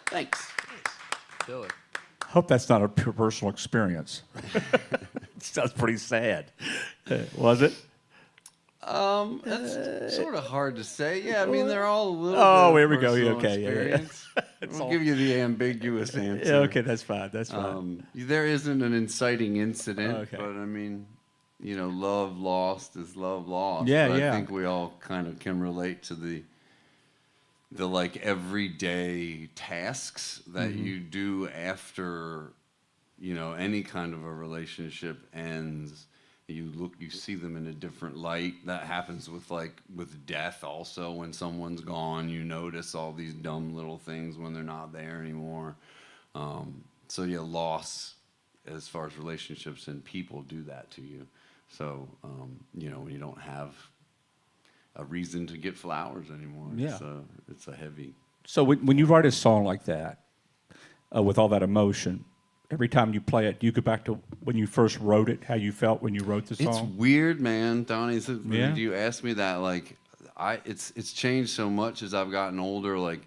Thanks. Silly. Hope that's not a pure personal experience. It sounds pretty sad. Was it? That's sort of hard to say. Yeah, I mean, they're all a little Oh, bit here of we go. personal Okay, experience. I'll give you the ambiguous answer. Yeah, okay, that's fine. That's fine. There isn't an inciting incident, Okay. but I mean, you know, love lost is love lost. Yeah, but yeah. I think we all kind of can relate to the like everyday tasks that you do after, you know, any kind of a relationship ends. You see them in a different light. That happens with death also. When someone's gone, you notice all these dumb little things when they're not there anymore. So yeah, loss as far as relationships and people do that to you. So you know, when you don't have a reason to get flowers anymore, it's a heavy. So when you write a song like that, with all that emotion, every time you play it, do you go back to when you first wrote it, how you felt when you wrote the song? It's weird, man. Donnie, Yeah. you asked me that, like, it's changed so much as I've gotten older. Like,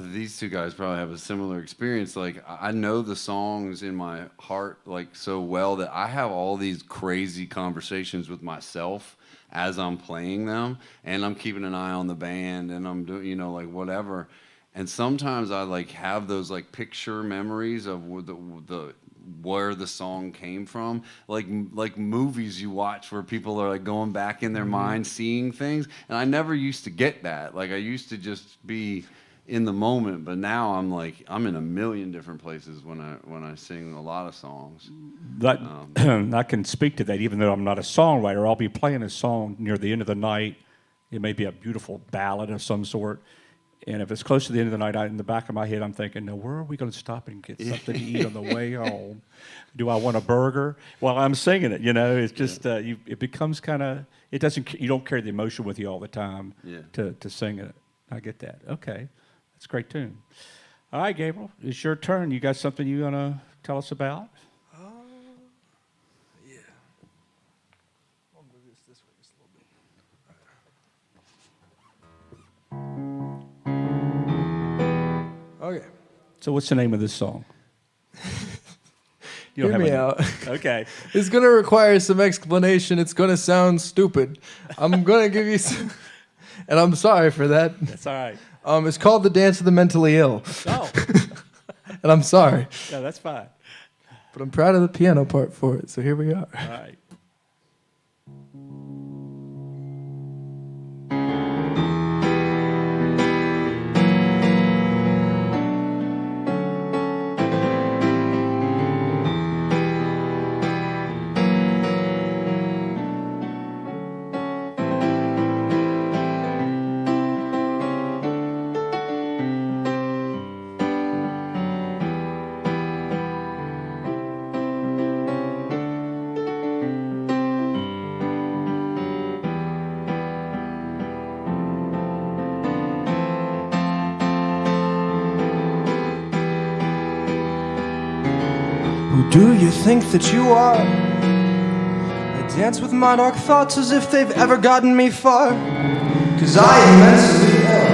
these two guys probably have a similar experience. Like, I know the songs in my heart, like, so well that I have all these crazy conversations with myself as I'm playing them, and I'm keeping an eye on the band, and I'm doing, you know, like, whatever. And sometimes I like have those like picture memories of where the song came from, like movies you watch where people are like going back in their mind seeing things. And I never used to get that. Like I used to just be in the moment, but now I'm in a million different places when I sing a lot of songs. That, I can speak to that, even though I'm not a songwriter. I'll be playing a song near the end of the night. It may be a beautiful ballad of some sort. And if it's close to the end of the night, in the back of my head, I'm thinking, now, where are we going to stop and get something to eat on the way home? Do I want a burger? Well, I'm singing it, you know. It's just, it becomes kind of, you don't carry the emotion with you all the time to sing it. I get that. Okay. That's a great tune. All right, Gabriel, it's your turn. You got something you want to tell us about? Yeah. I'll move this way just a little bit. Okay. So what's the name of this song? You Hear me out. Okay. It's going to require some explanation. It's going to sound stupid. I'm going to give you some... And I'm sorry for that. That's all right. It's called The Dance of the Mentally Ill. Oh. And I'm sorry. No, that's fine. But I'm proud of the piano part for it, so here we are. All right. Who do you think that you are? I dance with my dark thoughts as if they've ever gotten me far. 'Cause I am mentally ill.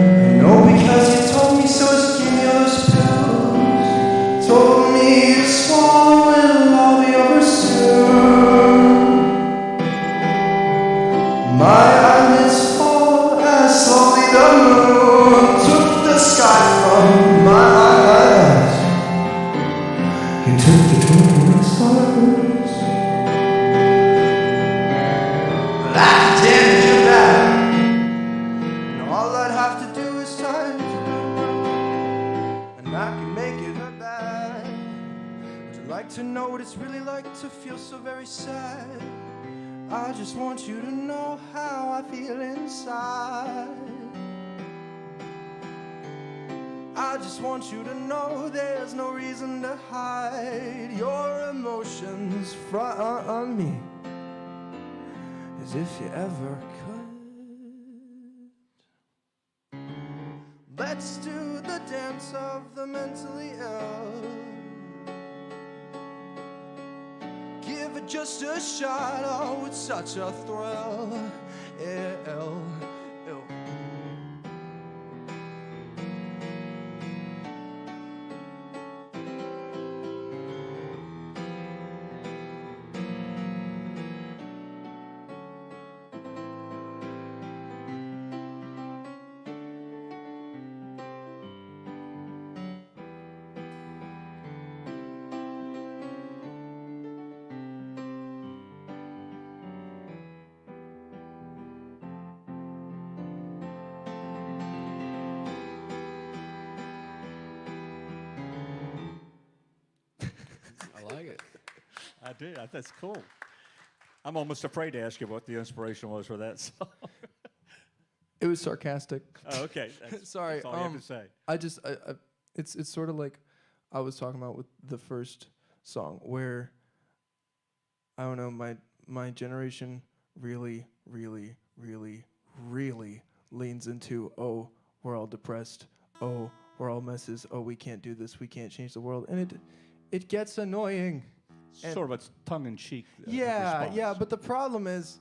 I know because you told me so, just give me those pills. Told me to swallow and it'll all be over soon. My eyelids fall as slowly the moon took the sky from my eyes. He took the twinkling stars. But I can damage you back. And all I'd have to do is time you. And I can make it her back. Would you like to know what it's really like to feel so very sad? I just want you to know how I feel inside. I just want you to know there's no reason to hide your emotions from me, as if you ever could. Let's do the dance of the mentally ill. Give it just a shot, oh, it's such a thrill. Ill. I do. That's cool. I'm almost afraid to ask you what the inspiration was for that song. It was sarcastic. Oh, okay. Sorry. That's all you have to say. It's sort of like I was talking about with the first song, where I don't know, my generation really, really, really, really leans into, oh, we're all depressed. Oh, we're all messes. Oh, we can't do this. We can't change the world. And it gets annoying. Sort of a tongue-in-cheek Yeah, response. yeah. But the problem is,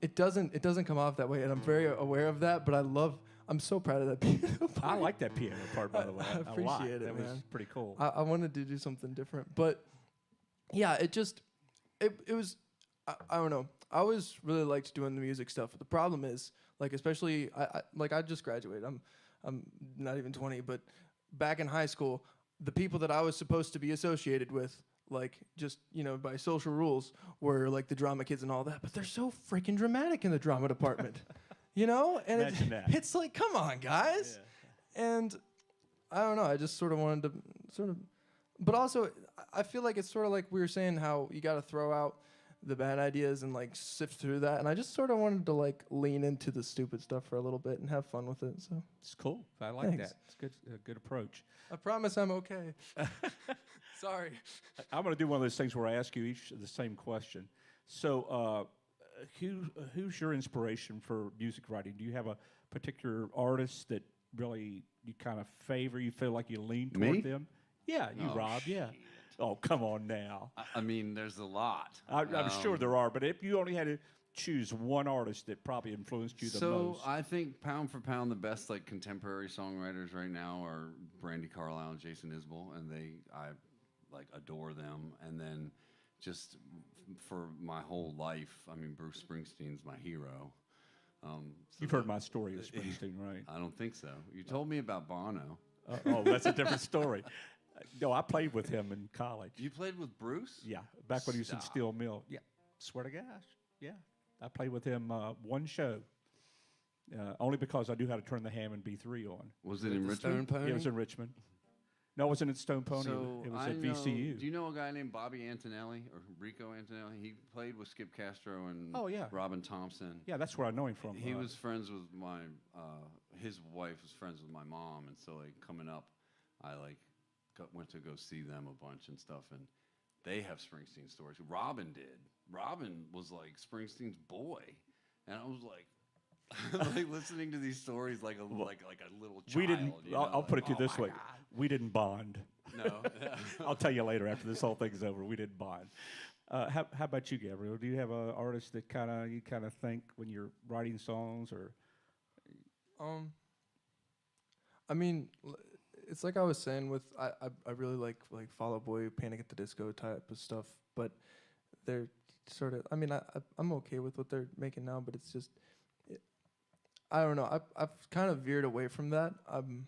it doesn't come off that way, and I'm very aware of that. But I'm so proud of that piano part. I like that piano part, by the way. I appreciate a lot. it, That man. was pretty cool. I wanted to do something different, but yeah, it was. I don't know. I always really liked doing the music stuff. But the problem is, like, especially I just graduated. I'm not even 20, but back in high school, the people that I was supposed to be associated with, like, just, by social rules, were like the drama kids and all that. But they're so freaking dramatic in the drama department, And Imagine that. it's like, come on, guys. Yeah. And I don't know. I just sort of wanted to but also I feel like it's sort of like we were saying, how you got to throw out the bad ideas and like sift through that. And I just sort of wanted to like lean into the stupid stuff for a little bit and have fun with it. So It's cool. I like Thanks. that. It's good. A good approach. I promise I'm okay. Sorry. I'm going to do one of those things where I ask you each the same question. So, who's your inspiration for music writing? Do you have a particular artist that really you kind of favor? You feel like you lean toward Me? them? Yeah, you, Oh, Rob. Yeah. shit. Oh, come on now. I mean, there's a lot. I'm sure there are, but if you only had to choose one artist that probably influenced you the most. So I think pound for pound, the best like contemporary songwriters right now are Brandy Carlisle and Jason Isbell, and I like adore them. And then just for my whole life, I mean, Bruce Springsteen's my hero. You've heard my story of Springsteen, right? I don't think so. You told me about Bono. Oh, that's a different story. No, I played with him in college. You played with Bruce? Yeah, back when he was in Stop. Steel Mill. Yeah, swear to gosh. Yeah, I played with him one show. Only because I knew how to turn the Hammond B3 on. Was it in Richmond? Stone Pony? Yeah, it was in Richmond. No, it wasn't at Stone Pony. So it was I at know, VCU. do you know a guy named Bobby Antonelli or Rico Antonelli? He played with Skip Castro and Oh, yeah. Robin Thompson. Yeah, that's where I know him from. He was friends with my, his wife was friends with my mom, and so like coming up, I like went to go see them a bunch and stuff, and they have Springsteen stories. Robin did. Robin was like Springsteen's boy, and I was like, like listening to these stories like a little child. We didn't. you know, I'll put it like, to you oh this my way: God. we didn't bond. No. I'll tell you later after this whole thing's over. We didn't bond. How about you, Gabriel? Do you have an artist that you kind of think when you're writing songs, or? I mean, it's like I was saying with I really like Fall Out Boy, Panic at the Disco type of stuff, but they're sort of. I mean, I'm okay with what they're making now, but it's just. I don't know. I've kind of veered away from that. I'm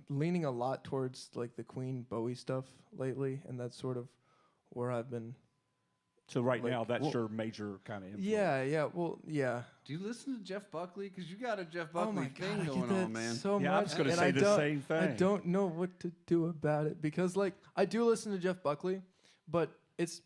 leaning a lot towards like the Queen Bowie stuff lately, and that's sort of where I've been. So right Like, now, that's well, your major kind of influence. Yeah. Well, yeah. Do you listen to Jeff Buckley? Because you got a Jeff Oh Buckley my thing God, I going get that on, man. so Yeah, much. I was gonna and say I the don't- same thing. I don't know what to do about it because, like, I do listen to Jeff Buckley, but it's.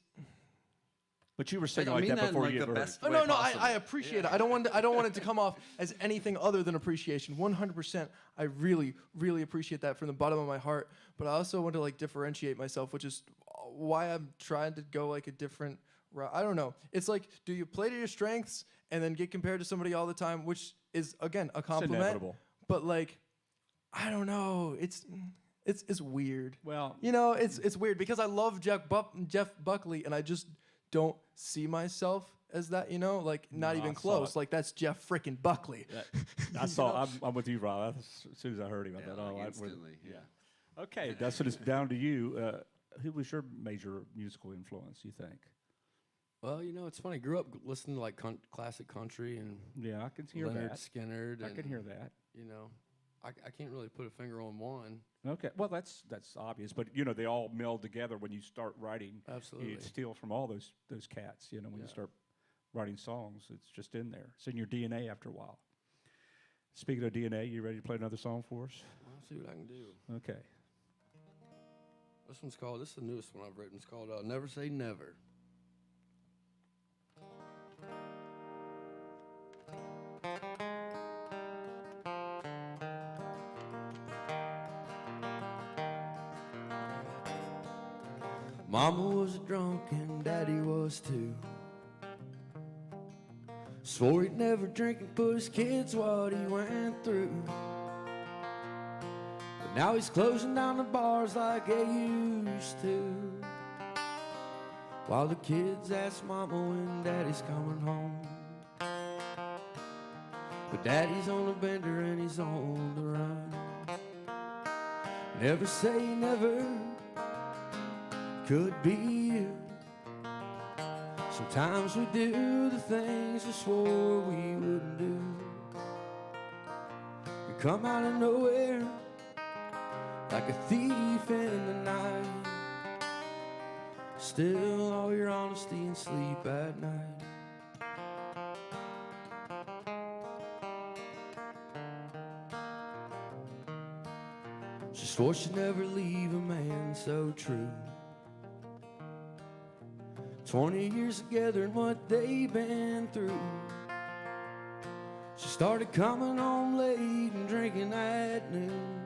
But you were saying I like mean that that in, before like, you the ever best heard. Oh, way no, possible. I appreciate it. I don't want it to come off as anything other than appreciation. 100%. I really, really appreciate that from the bottom of my heart. But I also want to like differentiate myself, which is why I'm trying to go like a different route. I don't know. It's like, do you play to your strengths and then get compared to somebody all the time, which is again a compliment. inevitable. But like, I don't know. It's weird. Well- it's weird because I love Jeff Buckley, and I just don't see myself as that. Like not No, even I saw close. it. Like that's Jeff freaking Buckley. I saw. I'm with you, Rob. As soon as I heard him, I Yeah, thought, like oh, instantly, yeah. Okay, Dustin, it's down to you. Who was your major musical influence, you think? Well, it's funny. Grew up listening to like classic country and Yeah, I can hear Leonard that. Skinner. I can hear that. I can't really put a finger on one. Okay, well, that's obvious, but they all meld together when you start writing. Absolutely. You steal from all those cats. When you start writing songs, it's just in there. It's in your DNA after a while. Speaking of DNA, you ready to play another song for us? I'll see what I can do. Okay. This is the newest one I've written. It's called Never Say Never. Mama was a drunk and Daddy was too. Swore he'd never drink and put his kids what he went through. But now he's closing down the bars like they used to. While the kids ask Mama when Daddy's coming home. But Daddy's on a bender and he's on the run. Never say never, could be you. Sometimes we do the things we swore we wouldn't do. We come out of nowhere like a thief in the night. Still all your honesty and sleep at night. She swore she'd never leave a man so true. 20 years together and what they've been through. She started coming home late and drinking at noon.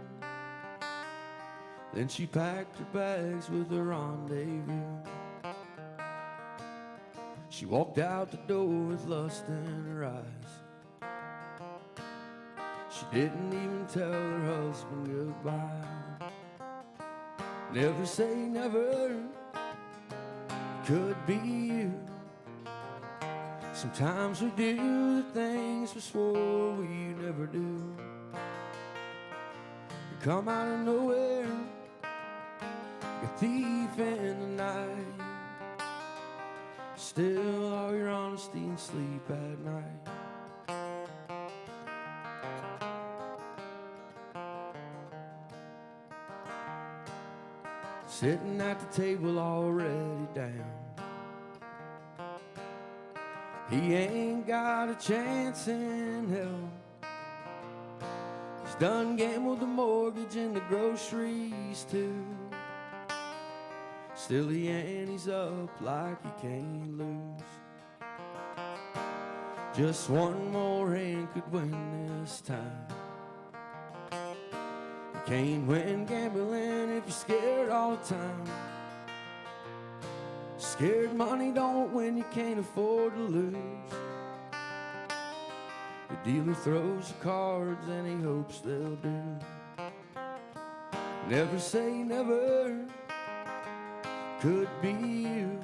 Then she packed her bags with a rendezvous. She walked out the door with lust in her eyes. She didn't even tell her husband goodbye. Never say never, could be you. Sometimes we do the things we swore we never do. We come out of nowhere, like a thief in the night. Still all your honesty and sleep at night. Sitting at the table already down. He ain't got a chance in hell. He's done gambled the mortgage and the groceries too. Still the ante's up like he can't lose. Just one more hand could win this time. You can't win gambling if you're scared all the time. Scared money don't win, you can't afford to lose. The dealer throws the cards and he hopes they'll do. Never say never, could be you.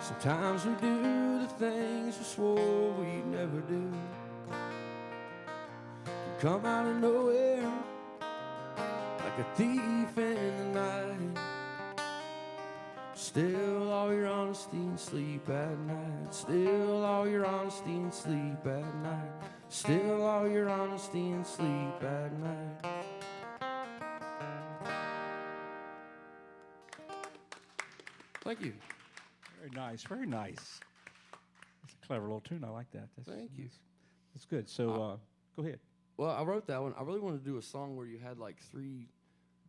Sometimes we do the things we swore we'd never do. We come out of nowhere like a thief in the night. Still all your honesty and sleep at night. Still all your honesty and sleep at night. Still all your honesty and sleep at night. Thank you. Very nice, very nice. It's a clever little tune. I like that. Thank you. That's good. So go ahead. Well, I wrote that one. I really wanted to do a song where you had like 3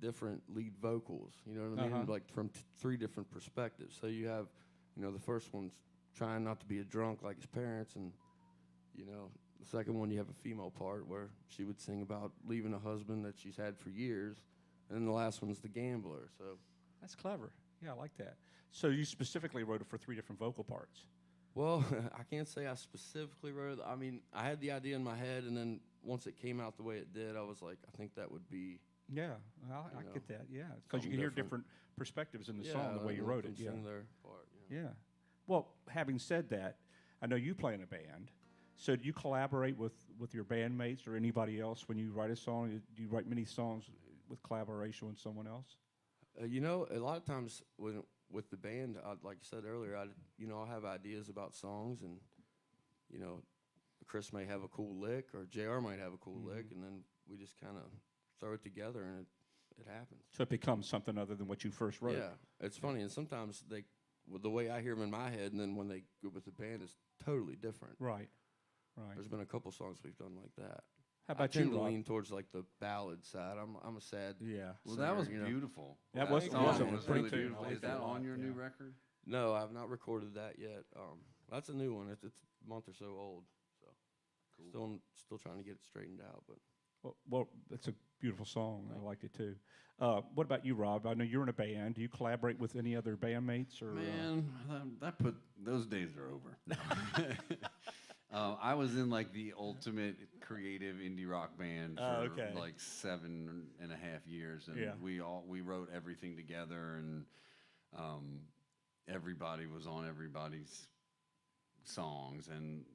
different lead vocals, you know what I mean? Like from 3 different perspectives. So you have, you know, the first one's trying not to be a drunk like his parents, and, you know, the second one you have a female part where she would sing about leaving a husband that she's had for years, and then the last one's the gambler. So That's clever. Yeah, I like that. So you specifically wrote it for 3 different vocal parts. well, I can't say I specifically wrote it. I mean, I had the idea in my head, and then once it came out the way it did, I was like, I think that would be. Yeah, I get that. Yeah, because you can hear different perspectives in the song the way you wrote it. Yeah. Their part, Yeah. Well, having said that, I know you play in a band. So do you collaborate with your bandmates or anybody else when you write a song? Do you write many songs with collaboration with someone else? You know, a lot of times with the band, like you said earlier, I'll have ideas about songs, and, you know, Chris may have a cool lick or JR might have a cool lick, and then we just kind of throw it together, and it happens. So it becomes something other than what you first wrote. Yeah, it's funny, and sometimes the way I hear them in my head, and then when they go with the band, is totally different. Right. There's been a couple songs we've done like that. How about tend you, to Rob? lean towards like the ballad side. I'm a sad. Yeah. Well, singer, that was you know? beautiful. That That was song awesome. was Pretty really tune. I beautiful. like Is that that a lot, on your yeah. new record? No, I've not recorded that yet. That's a new one. It's a month or so old. So still trying to get it straightened out. But Well, it's a beautiful song. I liked it too. What about you, Rob? I know you're in a band. Do you collaborate with any other bandmates? Or Man, those days are over. I was in like the ultimate creative indie rock band for like 7.5 years, and we wrote everything together, and everybody was on everybody's songs, and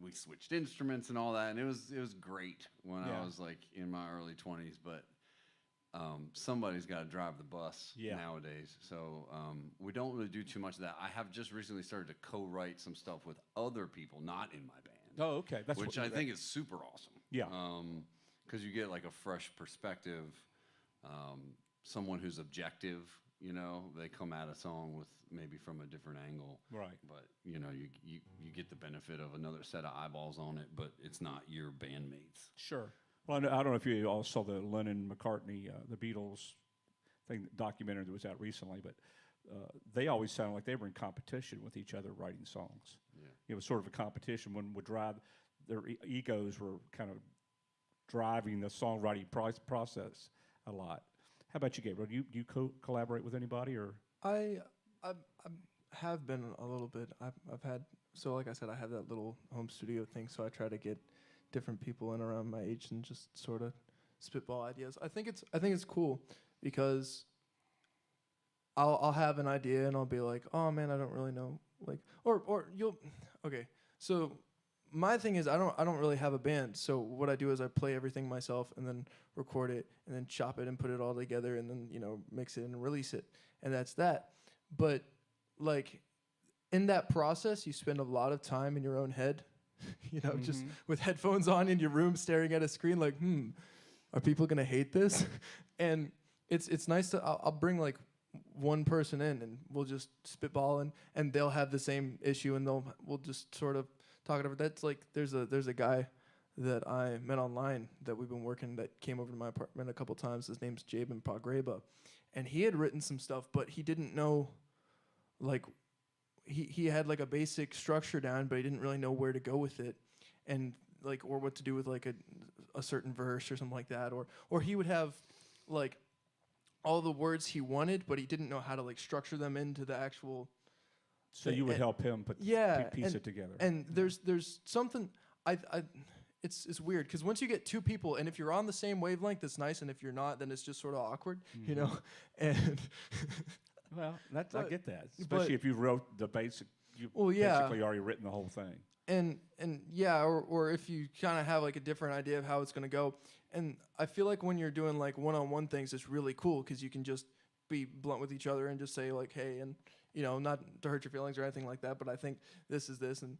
we switched instruments and all that, and it was great when I was like in my early 20s, but somebody's got to drive the bus nowadays. So we don't really do too much of that. I have just recently started to co-write some stuff with other people, not in my band. Oh, okay. That's which I think is super awesome. Yeah. Because you get like a fresh perspective, someone who's objective. You know, they come at a song with maybe from a different angle. Right. But you know, you get the benefit of another set of eyeballs on it, but it's not your bandmates. Sure. Well, I don't know if you all saw the Lennon-McCartney, the Beatles documentary that was out recently, but they always sounded like they were in competition with each other writing songs. Yeah. It was sort of a competition. One would drive, their egos were kind of driving the songwriting process a lot. How about you, Gabriel? Do you collaborate with anybody, or? I have been a little bit. I've had, so like I said, I have that little home studio thing, so I try to get different people in around my age and just sort of spitball ideas. I think it's cool because I'll have an idea and I'll be like, oh man, I don't really know, like, or you'll, okay. So my thing is I don't really have a band. So what I do is I play everything myself and then record it and then chop it and put it all together and then mix it and release it, and that's that. But like in that process, you spend a lot of time in your own head. Just with headphones on in your room staring at a screen like, are people going to hate this? And it's nice to, I'll bring like one person in and we'll just spitball and they'll have the same issue and we'll just sort of talk it over. That's like, there's a guy that I met online that we've been working that came over to my apartment a couple times. His name's Gabe in Pagreba. And he had written some stuff, but he didn't know, like, he had like a basic structure down, but he didn't really know where to go with it, and like, or what to do with like a certain verse or something like that, or he would have like all the words he wanted, but he didn't know how to like structure them into the actual. So you would help him piece it together. And there's something it's weird because once you get two people, and if you're on the same wavelength, it's nice, and if you're not, then it's just sort of awkward, and. Well, I get that, especially if you wrote the basic. You basically already written the whole thing. And yeah, or if you kind of have like a different idea of how it's going to go. And I feel like when you're doing like one-on-one things, it's really cool because you can just be blunt with each other and just say like, hey, and not to hurt your feelings or anything like that, but I think this is this, and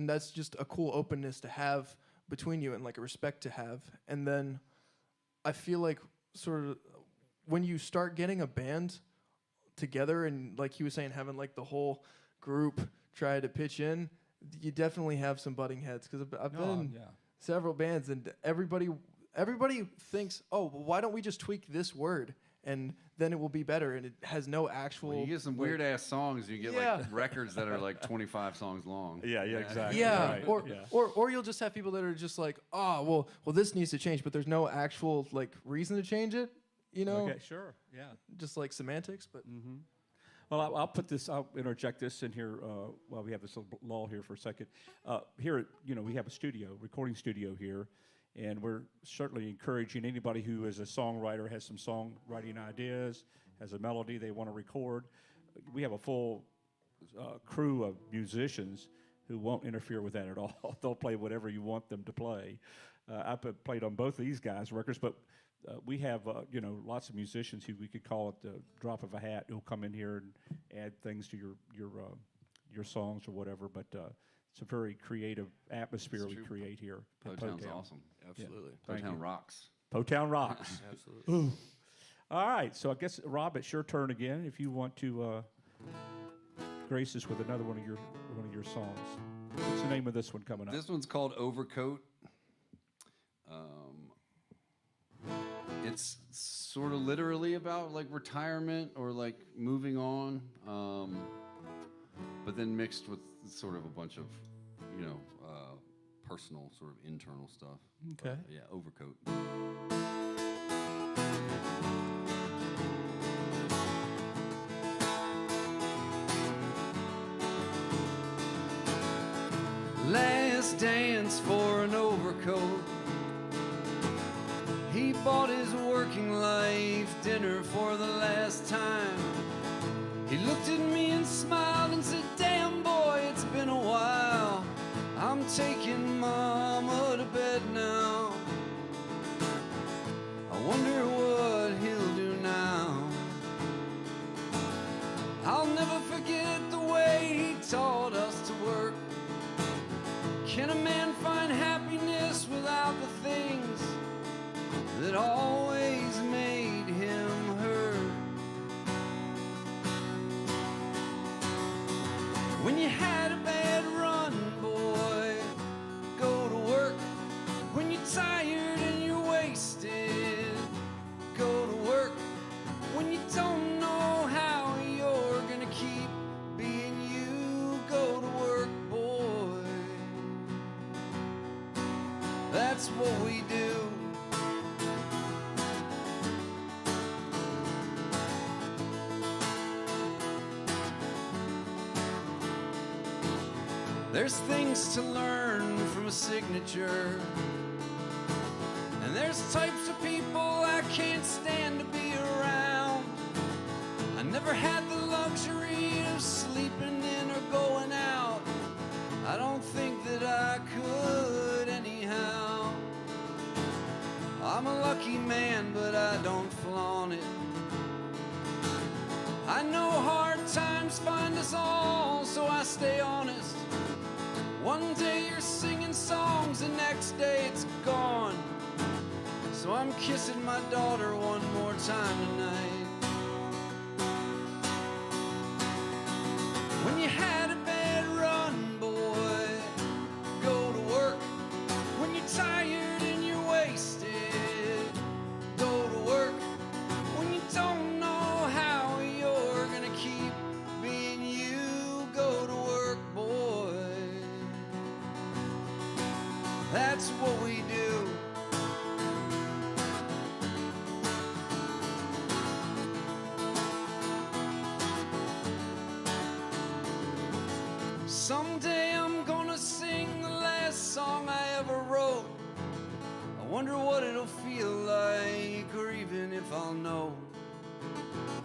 that's just a cool openness to have between you and like a respect to have. And then I feel like sort of when you start getting a band together and like he was saying, having like the whole group try to pitch in, you definitely have some butting heads because I've been in several bands and everybody thinks, oh, well, why don't we just tweak this word and then it will be better, and it has no actual. Well, you get some weird ass songs. You get like records that are like 25 songs long. Yeah, exactly. Yeah, right. Or you'll just have people that are just like, oh, well, this needs to change, but there's no actual like reason to change it. Okay, sure, yeah. Just like semantics, but. Mm-hmm. Well, I'll interject this in here while we have this little lull here for a second. Here, we have a recording studio here, and we're certainly encouraging anybody who is a songwriter, has some songwriting ideas, has a melody they want to record. We have a full crew of musicians who won't interfere with that at all. They'll play whatever you want them to play. I've played on both of these guys' records, but we have lots of musicians who we could call at the drop of a hat who'll come in here and add things to your songs or whatever. But it's a very creative atmosphere we create here. Poetown's awesome. Absolutely. Yeah. Poetown rocks. Poetown rocks. Absolutely. Ooh. All right, so I guess Rob, it's your turn again. If you want to grace us with another one of your songs. What's the name of this one coming up? This one's called Overcoat. it's sort of literally about like retirement or like moving on, but then mixed with sort of a bunch of, personal sort of internal stuff. Okay. But, yeah, Overcoat. Last dance for an overcoat. He bought his working life dinner for the last time. He looked at me and smiled and said, "Damn boy, it's been a while. I'm taking mama to bed now. I wonder what he'll do now." I'll never forget the way he taught us to work. Can a man find happiness without the things that always made him hurt? When you had a bad run, boy, go to work. When you're tired and you're wasted, go to work. When you don't know how you're gonna keep being you, go to work, boy. That's what we do. There's things to learn from a signature, and there's types of people I can't stand to be around. I never had the luxury of sleeping in or going out. I don't think that I could anyhow. I'm a lucky man, but I don't flaunt it. I know hard times find us all, so I stay honest. One day you're singing songs, the next day it's gone. So I'm kissing my daughter one more time tonight. When you had a bad run, boy, go to work. When you're tired and you're wasted, go to work. When you don't know how you're gonna keep being you, go to work, boy. That's what we do. Someday I'm gonna sing the last song I ever wrote. I wonder what it'll feel like, or even if I'll know.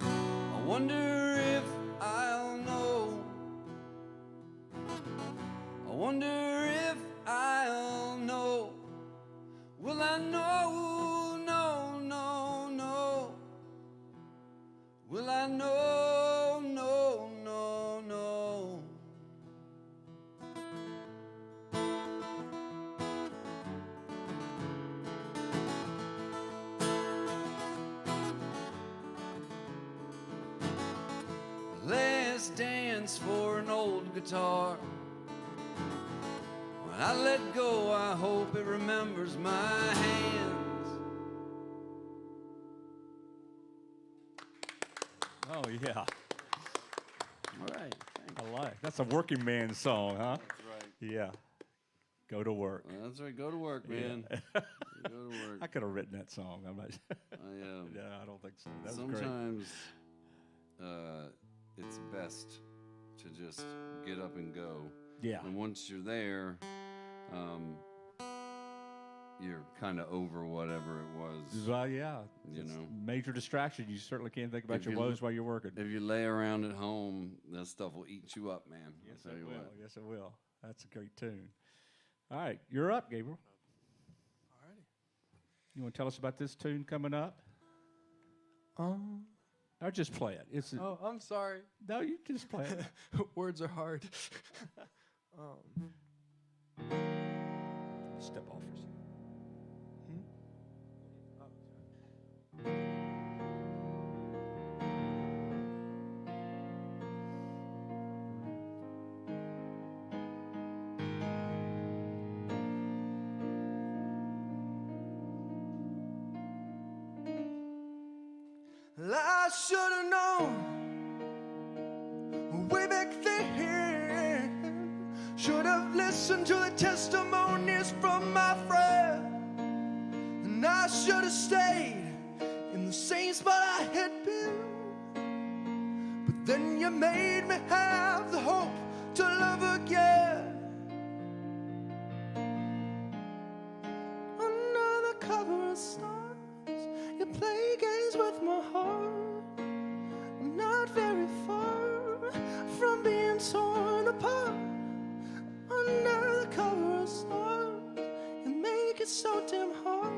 I wonder if I'll know. I wonder if I'll know. Will I know? No, no, no. Will I know? No, no, no. Last dance for an old guitar. When I let go, I hope it remembers my hands. Oh, yeah. All right. Thanks. I like. That's a working man song, huh? That's right. Yeah. Go to work. That's right. Go to work, man. Yeah. Go to work. I could have written that song. I'm not. Yeah, I don't think so. That was great. sometimes it's best to just get up and go. Yeah. And once you're there, you're kind of over whatever it was. Well, yeah. You It's know. Major distraction. You certainly can't think about If your you- woes while you're working. If you lay around at home, that stuff will eat you up, man. Yes, I'll tell it you will. what. Yes, it will. That's a great tune. All right, you're up, Gabriel. Alrighty. You want to tell us about this tune coming up? Or just play it. It's Oh, I'm sorry. no, you just play it. Words are hard. Step off for a second. should have known way back then. Should have listened to the testimonies from my friend. And I should have stayed in the same spot I had been. But then you made me have the hope to love again. Under the cover of stars, you play games with my heart. I'm not very far from being torn apart. Under the cover of stars, you make it so damn hard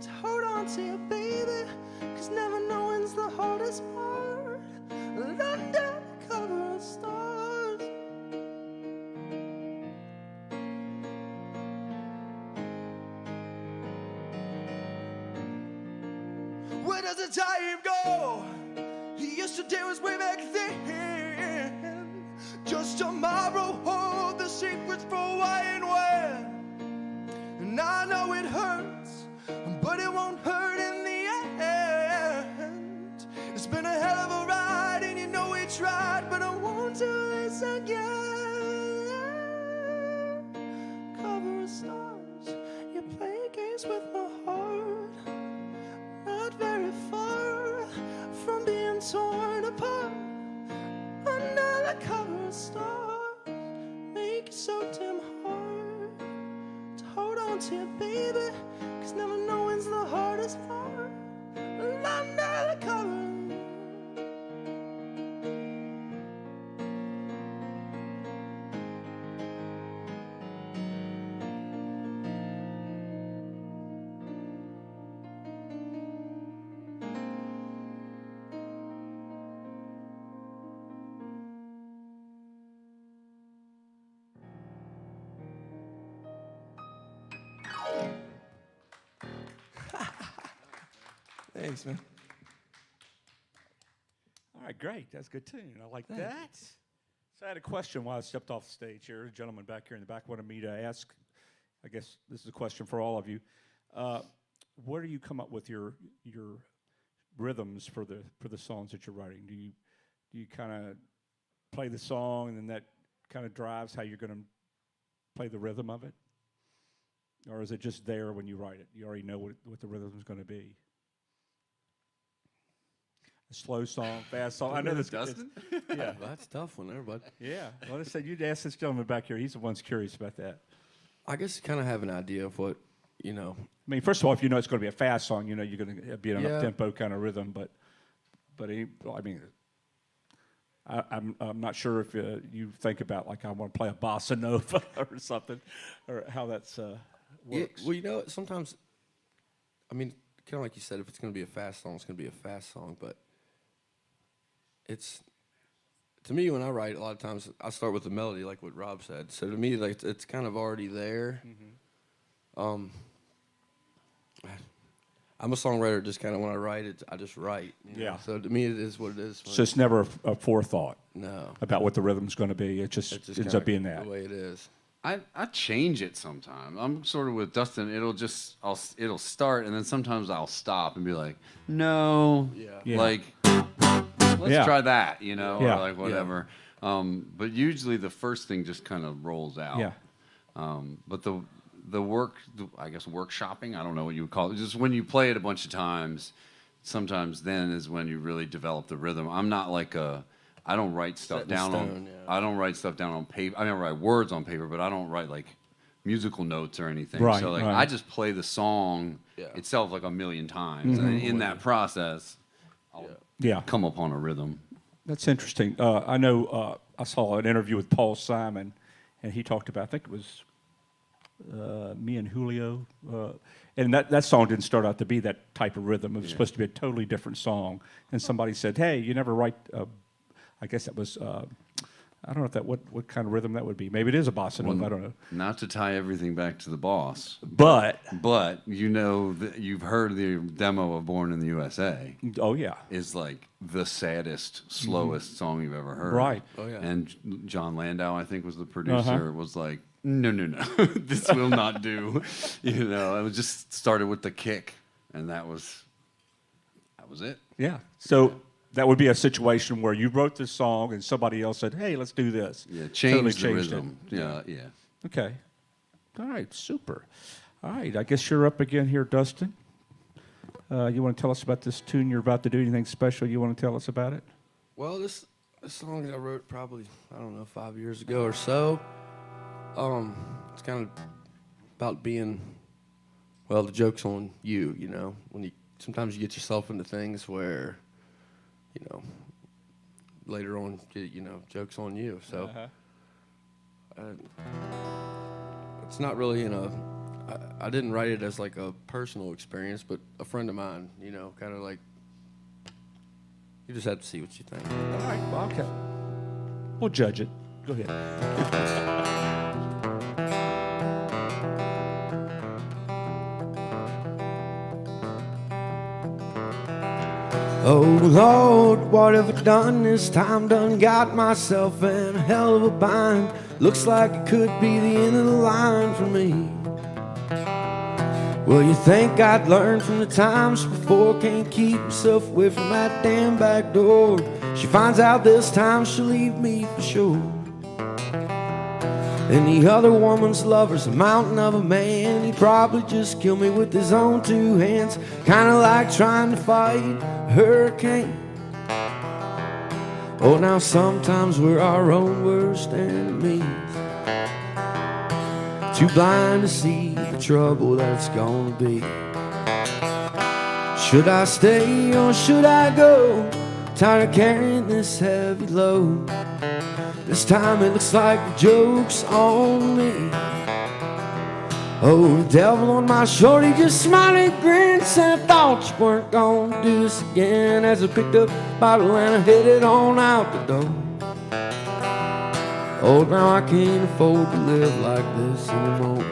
to hold on to you, baby, 'cause never knowing's the hardest part. Under the cover of stars. Where does the time go? Yesterday was way back then. Just tomorrow hold the secrets for why and when. And I know it hurts, but it won't hurt in the end. It's been a hell of a ride, and you know we tried, but I won't do this again. Cover of stars, you play games with my heart. Not very far from being torn apart. Under the cover of stars, make it so damn hard to hold on to you, baby, 'cause never knowing's the hardest part. Under the cover. Thanks, man. All right, great. That's a good tune. I like that. So I had a question while I stepped off the stage here. A gentleman back here in the back wanted me to ask, I guess this is a question for all of you. Where do you come up with your rhythms for the songs that you're writing? Do you kind of play the song and then that kind of drives how you're going to play the rhythm of it? Or is it just there when you write it? You already know what the rhythm is going to be. A slow song, fast song. I know this, Dustin. Yeah, that's a tough one there, bud. Yeah. Well, I said you'd ask this gentleman back here. He's the one that's curious about that. I guess you kind of have an idea of what, you know. I mean, first of all, if you know it's going to be a fast song, you know you're going to be an Yeah. up-tempo kind of rhythm. But I mean, I'm not sure if you think about, like, I want to play a bossa nova or something, or how that's works. Yeah, well, you know, sometimes, I mean, kind of like you said, if it's going to be a fast song, it's going to be a fast song. But it's, to me, when I write, a lot of times I start with the melody, like what Rob said. So to me, like, it's kind of already there. Mm-hmm. I'm a songwriter. Just kind of when I write it, I just write. You know? Yeah. So to me, it is what it is. So it's never a forethought No. about what the rhythm's going to be. It just ends kinda up being that. the way it is. I change it sometimes. I'm sort of with Dustin. It'll start, and then sometimes I'll stop and be like, no, Yeah. like let's try that, you know, Yeah. or like whatever. But usually the first thing just kind of rolls out. Yeah. But I guess workshopping, I don't know what you would call it. Just when you play it a bunch of times, sometimes then is when you really develop the rhythm. I'm not like I don't write stuff down on. Yeah. I don't write stuff down on paper. I mean, I write words on paper, but I don't write like musical notes or anything. Right, So like right. I just play the song Yeah. itself like a million times, and in that process, I'll Yeah. come upon a rhythm. That's interesting. I know I saw an interview with Paul Simon, and he talked about, I think it was Me and Julio, and that song didn't start out to be that type of rhythm. It was supposed to be a totally different song. And somebody said, hey, you never write, I guess that was, I don't know what kind of rhythm that would be. Maybe it is a bossa nova, I don't know. Not to tie everything back to the boss, But, you know that you've heard the demo of Born in the USA. oh yeah. Is like the saddest, slowest song you've ever heard. Right. Oh, yeah. And John Landau, I think, was the producer. Uh-huh. Was like, no, this will not do. You know, it was just started with the kick, and that was was it. Yeah. So that would be a situation where you wrote this song and somebody else said, "Hey, let's do this." Yeah, Totally changed the changed rhythm. it. Yeah. Okay. All right. Super. All right. I guess you're up again here, Dustin. You want to tell us about this tune you're about to do? Anything special you want to tell us about it? Well, this song I wrote probably, I don't know, 5 years ago or so. It's kind of about being, well, the joke's on you, you know. Sometimes you get yourself into things where, you know, later on, you know, joke's on you. So it's not really I didn't write it as like a personal experience, but a friend of mine, you know, kind of like, you just have to see what you think. All right. Well, okay. We'll judge it. Go ahead. Oh Lord, what have I done this time? Done got myself in a hell of a bind. Looks like it could be the end of the line for me. Well, you think I'd learn from the times before? Can't keep myself away from that damn back door. She finds out this time she'll leave me for sure. And the other woman's lover's a mountain of a man. He'd probably just kill me with his own two hands. Kinda like trying to fight a hurricane. Oh, now sometimes we're our own worst enemies. Too blind to see the trouble that it's gonna be. Should I stay or should I go? Tired of carrying this heavy load. This time it looks like the joke's on me. Oh, the devil on my shoulder, he just smiled and grinned. Said I thought you weren't gonna do this again. As I picked up a bottle and I headed on out the door. Oh, now I can't afford to live like this anymore.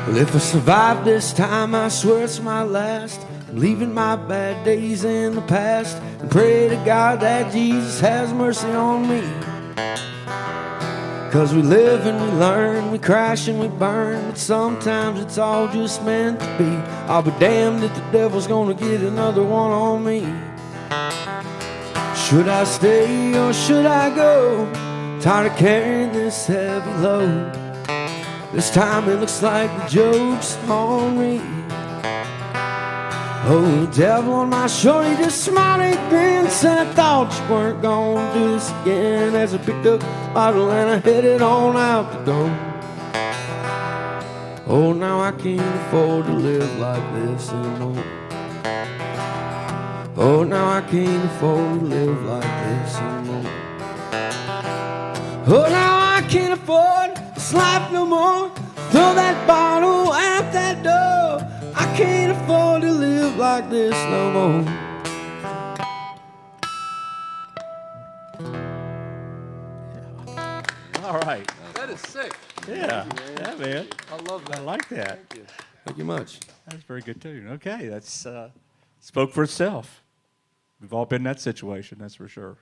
Well, if I survive this time, I swear it's my last. I'm leaving my bad days in the past and pray to God that Jesus has mercy on me. 'Cause we live and we learn, we crash and we burn, but sometimes it's all just meant to be. I'll be damned if the devil's gonna get another one on me. Should I stay or should I go? Tired of carrying this heavy load. This time it looks like the joke's on me. Oh, the devil on my shoulder, he just smiled and grinned. Said I thought you weren't gonna do this again. As I picked up a bottle and I headed on out the door. Oh, now I can't afford to live like this anymore. Oh, now I can't afford to live like this anymore. Oh, now I can't afford this life no more. Throw that bottle out that door. I can't afford to live like this no more. All right. That is sick. Yeah. Yeah, man. I love that. I like that. Thank you. Thank you much. That's a very good tune. Okay, that's spoke for itself. We've all been in that situation, that's for sure.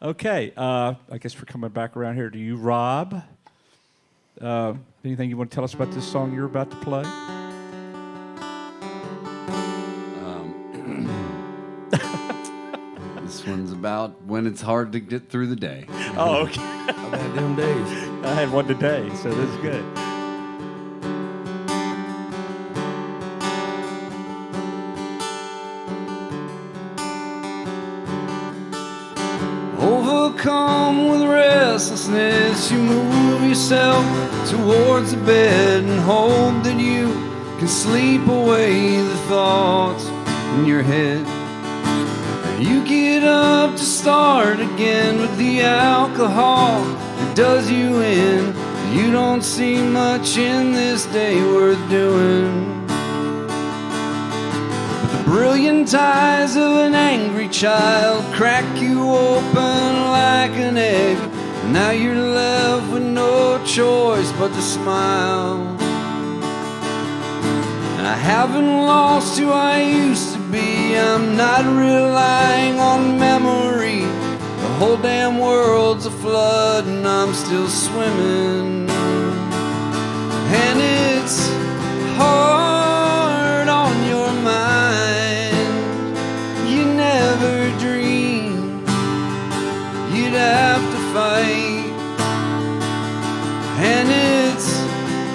Okay, I guess we're coming back around here to you, Rob. Anything you want to tell us about this song you're about to play? This one's about when it's hard to get through the day. Oh, okay. I've had them days. I had one today, so that's good. Overcome with restlessness, you move yourself towards the bed and hope that you can sleep away the thoughts in your head. You get up to start again with the alcohol that does you in. You don't see much in this day worth doing. Brilliant eyes of an angry child crack you open like an egg. Now you're left with no choice but to smile. I haven't lost who I used to be. I'm not relying on memory. The whole damn world's a flood and I'm still swimming. And it's hard on your mind. You never dreamed you'd have to fight. And it's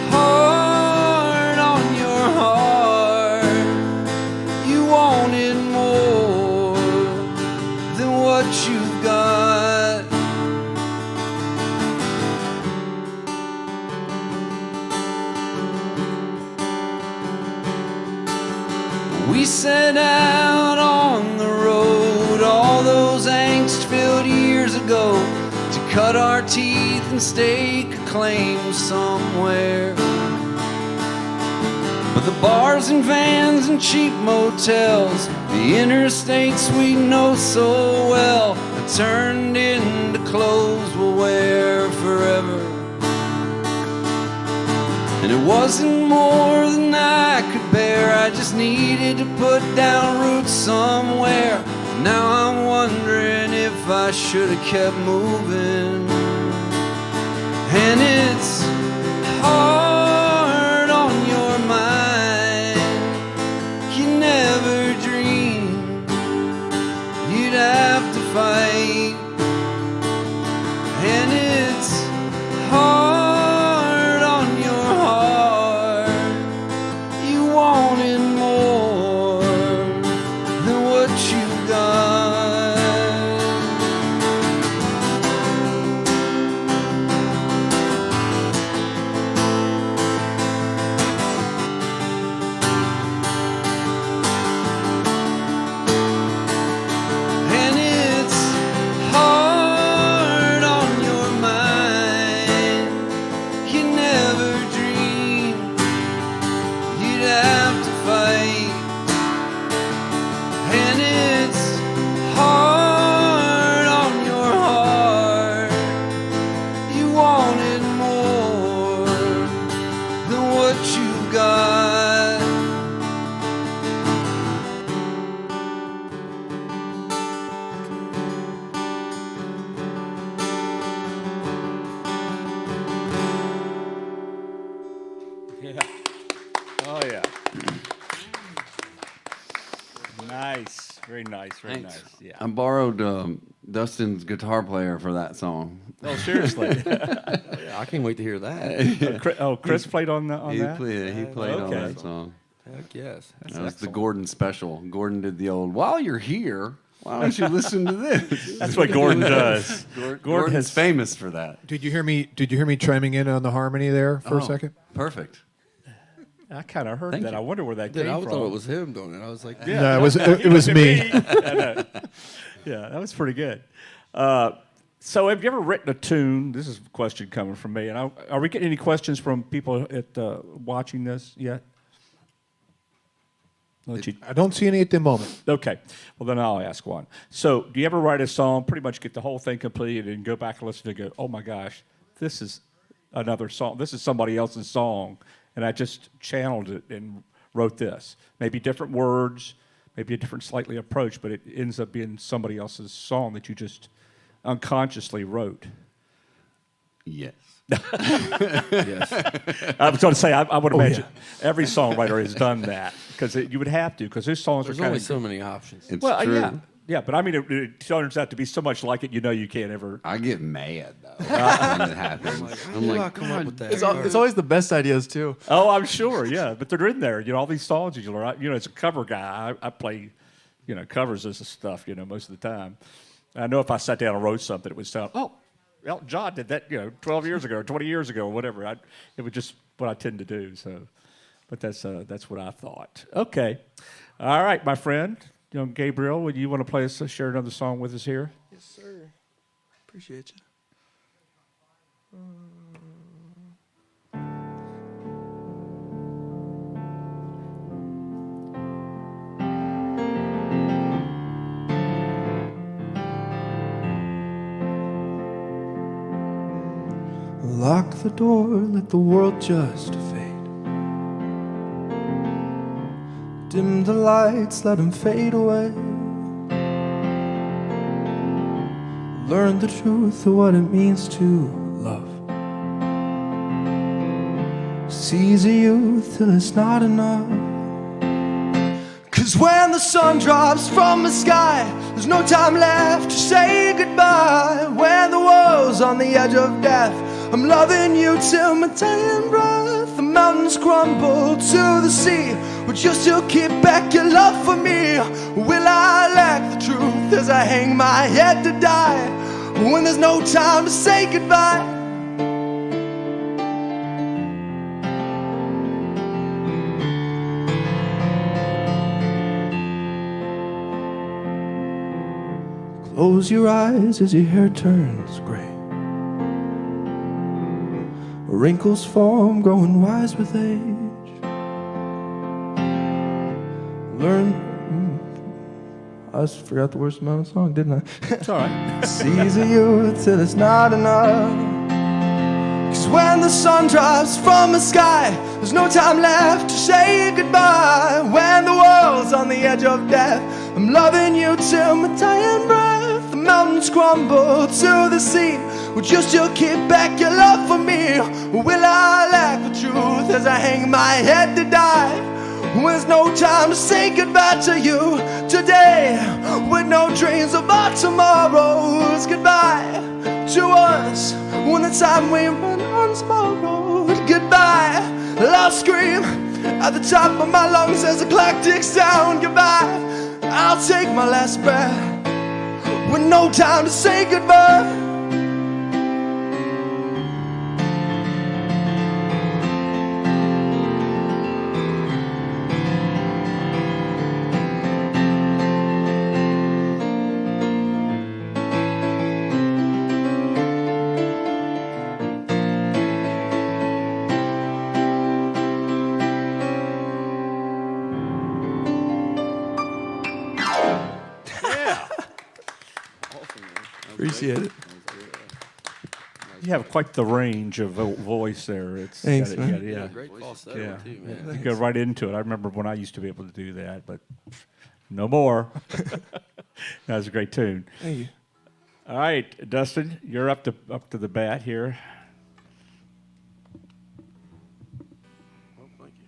hard on your heart. You wanted more than what you've got. We set out on the road all those angst-filled years ago to cut our teeth and stake a claim somewhere. But the bars and vans and cheap motels, the interstates we know so well, have turned into clothes we'll wear forever. And it wasn't more than I could bear. I just needed to put down roots somewhere. Now I'm wondering if I should have kept moving. And it's hard on your mind. You never dreamed you'd have to fight. And it's hard on your heart. You wanted more than what you got. And it's hard on your mind. You never dreamed you'd have to fight. And it's hard on your heart. You wanted more than what you got. Yeah. Oh, yeah. Nice. Very nice. Very Thanks. nice. Yeah. I borrowed Dustin's guitar player for that song. Oh, seriously. Yeah, I can't wait to hear that. Chris played on that. He played on Okay. that song. Heck yes. That was the Gordon special. Gordon did the old, while you're here, why don't you listen to this? That's what Gordon does. Gordon's famous for that. Did you hear me chiming in on the harmony there for a second? Perfect. I kind of heard Thank that. you. I wonder where that Dude, came I from. thought it was him doing it. I was like, Yeah. No, it was me. I know. Yeah, that was pretty good. So, have you ever written a tune? This is a question coming from me. And are we getting any questions from people at watching this yet? I don't see any at the moment. Okay. Well, then I'll ask one. So, do you ever write a song, pretty much get the whole thing completed, and go back and listen to it and go, oh my gosh, this is another song. This is somebody else's song, and I just channeled it and wrote this. Maybe different words, maybe a different slightly approach, but it ends up being somebody else's song that you just unconsciously wrote. Yes. yes. I was going to say, I would imagine every songwriter has done that, because you would have to, because his songs There's are kind only of... so many options. It's well, true. yeah, but I mean, it turns out to be so much like it, you can't ever... I get mad, though, when it happens. I'm like, come up with that. It's always the best ideas too. Oh, I'm sure, yeah. But they're in there. All these songs you learn. As a cover guy, I play, covers of stuff, most of the time. I know if I sat down and wrote something, it would sound, oh, Elton John did that, 12 years ago or 20 years ago or whatever. It was just what I tend to do. So, but that's what I thought. Okay. All right, my friend, Gabriel, would you want to play us, share another song with us here? Yes, sir. Appreciate you. Lock the door, let the world just fade. Dim the lights, let them fade away. Learn the truth of what it means to love. Seize a youth till it's not enough. 'Cause when the sun drops from the sky, there's no time left to say goodbye. When the world's on the edge of death, I'm loving you till my dying breath. The mountains crumble to the sea. Would you still keep back your love for me? Will I lack the truth as I hang my head to die? When there's no time to say goodbye. Close your eyes as your hair turns gray. Wrinkles form, growing wise with age. Learn. I just forgot the words of the song, didn't I? It's all right. Seize a youth till it's not enough. 'Cause when the sun drops from the sky, there's no time left to say goodbye. When the world's on the edge of death, I'm loving you till my dying breath. The mountains crumble to the sea. Would you still keep back your love for me? Or will I lack the truth as I hang my head to die? When there's no time to say goodbye to you today, with no dreams of our tomorrows. Goodbye to us when the time we run on's borrowed. Goodbye, I'll scream at the top of my lungs as the clock ticks down. Goodbye, I'll take my last breath with no time to say goodbye. Appreciate it. You have quite the range of voice there. It's Thanks, got man. yeah. Great falsetto Yeah. too, man. You go right into it. I remember when I used to be able to do that, but no more. That was a great tune. Thank you. All right, Dustin, you're up to the bat here. Oh, thank you.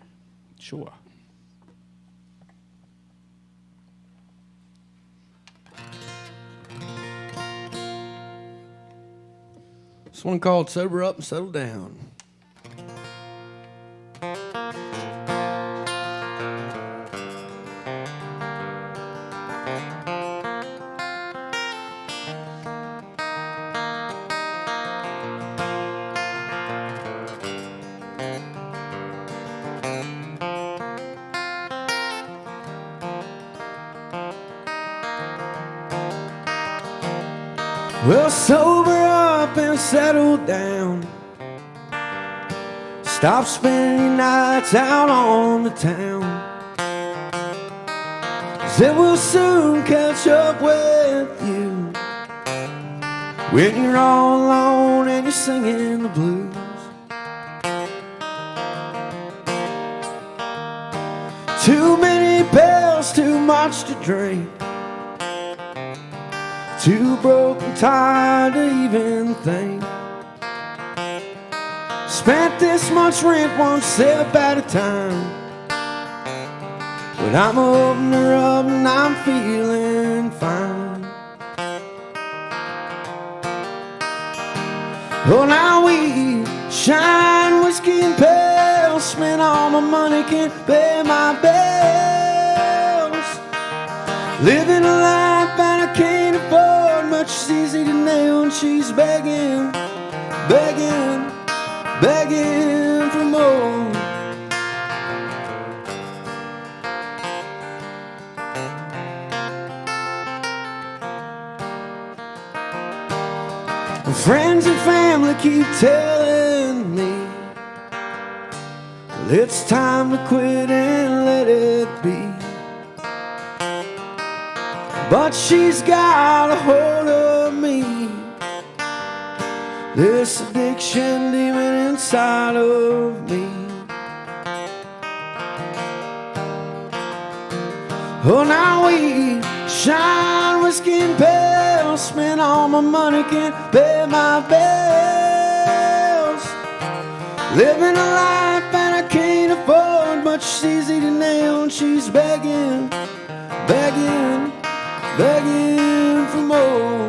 Sure. This one called Sober Up and Settle Down. Well, sober up and settle down. Stop spending your nights out on the town. 'Cause it will soon catch up with you when you're all alone and you're singing the blues. Too many pills, too much to drink. Too broke and tired to even think. Spent this much rent one sip at a time. But I'm opening her up and I'm feeling fine. Oh, now we shine whiskey and pale. Spend all my money, can't pay my bills. Living a life and I can't afford much. It's easy to nail and she's begging, begging, begging for more. Friends and family keep telling me, well, it's time to quit and let it be. But she's got a hold of me, this addiction demon inside of me. Oh, now we shine whiskey and pale, spend all my money, can't pay my bills. Living a life that I can't afford, but she's easy to nail, and she's begging, begging, begging for more.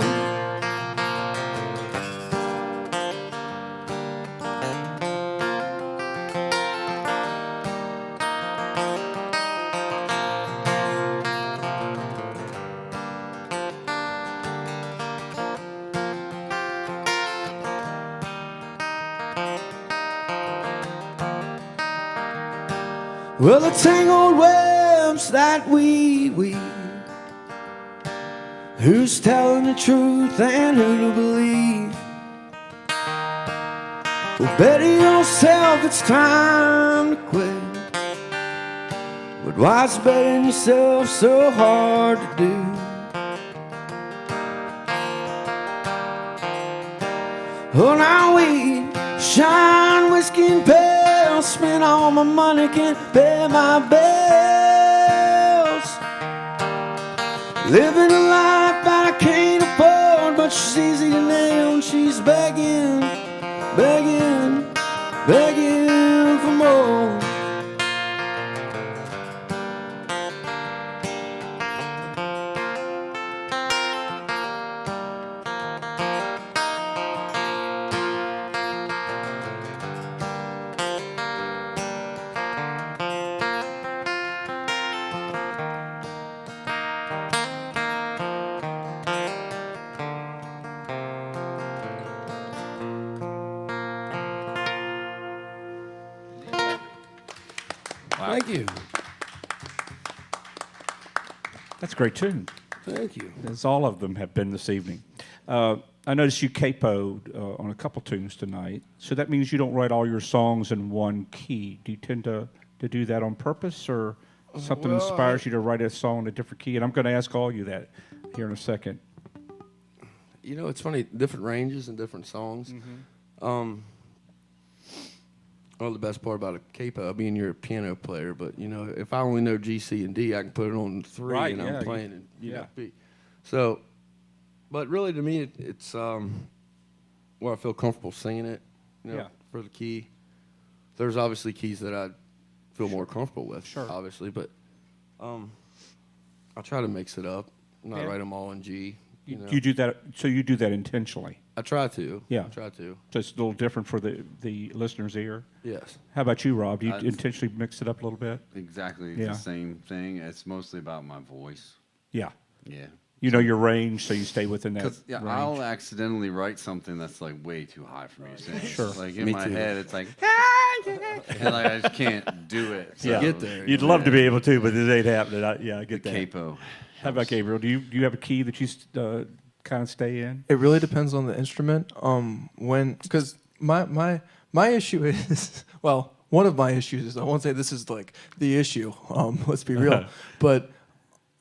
Well, the tangled webs that we weave, who's telling the truth and who to believe? Well, better yourself, it's time to quit. But why's betting yourself so hard to do? Oh, now we shine whiskey and pale, spend all my money, can't pay my bills. Living a life that I can't afford, but she's easy to nail, and she's begging, begging, begging for more. Thank you. That's a great tune, Thank you. as all of them have been this evening. I noticed you capoed on a couple tunes tonight, so that means you don't write all your songs in one key. Do you tend to do that on purpose, or something Well, inspires you to write a song in a different key? And I'm going to ask all you that here in a second. You know, it's funny, different ranges and different songs. Well, the best part about a capo, I mean, you're a piano player, but, you know, if I only know G, C, and D, I can put it on 3, Right, and yeah, I'm playing in yeah. B. So, but really to me, it's where I feel comfortable singing it, you know, Yeah. for the key. There's obviously keys that I feel more comfortable with, Sure. obviously, but I try to mix it up, not Yeah. write them all in G. You know. You do that, so you do that intentionally. I try to. Yeah. I try to. So it's a little different for the listener's ear. Yes. How about you, Rob? Do you I'd- intentionally mix it up a little bit? Exactly Yeah. the same thing. It's mostly about my voice. Yeah. Yeah. You know your range, so you stay within that Because range. I'll accidentally write something that's like way too high for me to sing. Sure. Like in Me my too. head, it's like, and like I just can't do it. So Yeah. Get there. You'd love to be able to, but it ain't happening. I get the that. capo. How about Gabriel? Do you have a key that you kind of stay in? It really depends on the instrument. Because my issue is, well, one of my issues is, I won't say this is like the issue. Let's be real. But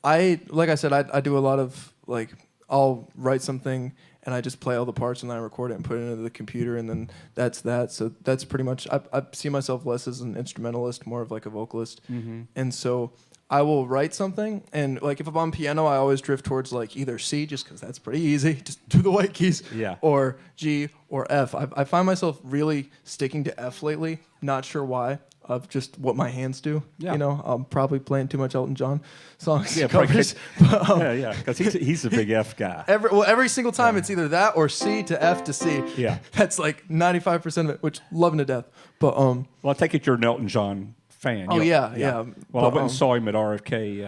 like I said, I do a lot of like, I'll write something and I just play all the parts and then I record it and put it into the computer, and then that's that. So that's pretty much, I see myself less as an instrumentalist, more of like a vocalist. And so I will write something, and like if I'm on piano, I always drift towards like either C, just because that's pretty easy, just do the white keys, Yeah. or G or F. I find myself really sticking to F lately, not sure why, of just what my hands do. Yeah. You know, I'm probably playing too much Elton John songs. Yeah, covers. yeah, because he's a big F guy. Every single time it's either that or C to F to C. Yeah. That's like 95% of it, which loving to death. But Well, I take it you're an Elton John fan. Oh, yeah. Well, But, I went and saw him at RFK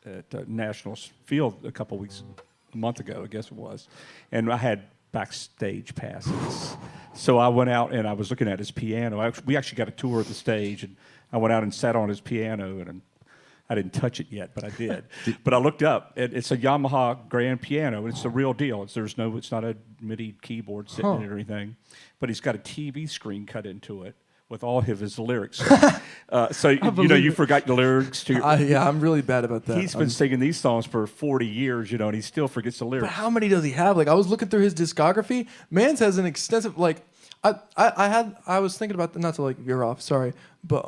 at Nationals Field a month ago, I guess it was, and I had backstage passes. So I went out and I was looking at his piano. We actually got a tour of the stage, and I went out and sat on his piano, and I didn't touch it yet, but I did. But I looked up, and it's a Yamaha grand piano, and it's the real deal. It's not a MIDI keyboard sitting in it or anything, but he's got a TV screen cut into it with all of his lyrics. So you forgot the lyrics to your. I'm really bad about that. He's been singing these songs for 40 years, and he still forgets the lyrics. But how many does he have? Like, I was looking through his discography. Mans has an extensive, like, I was thinking about, not to like veer off, sorry, but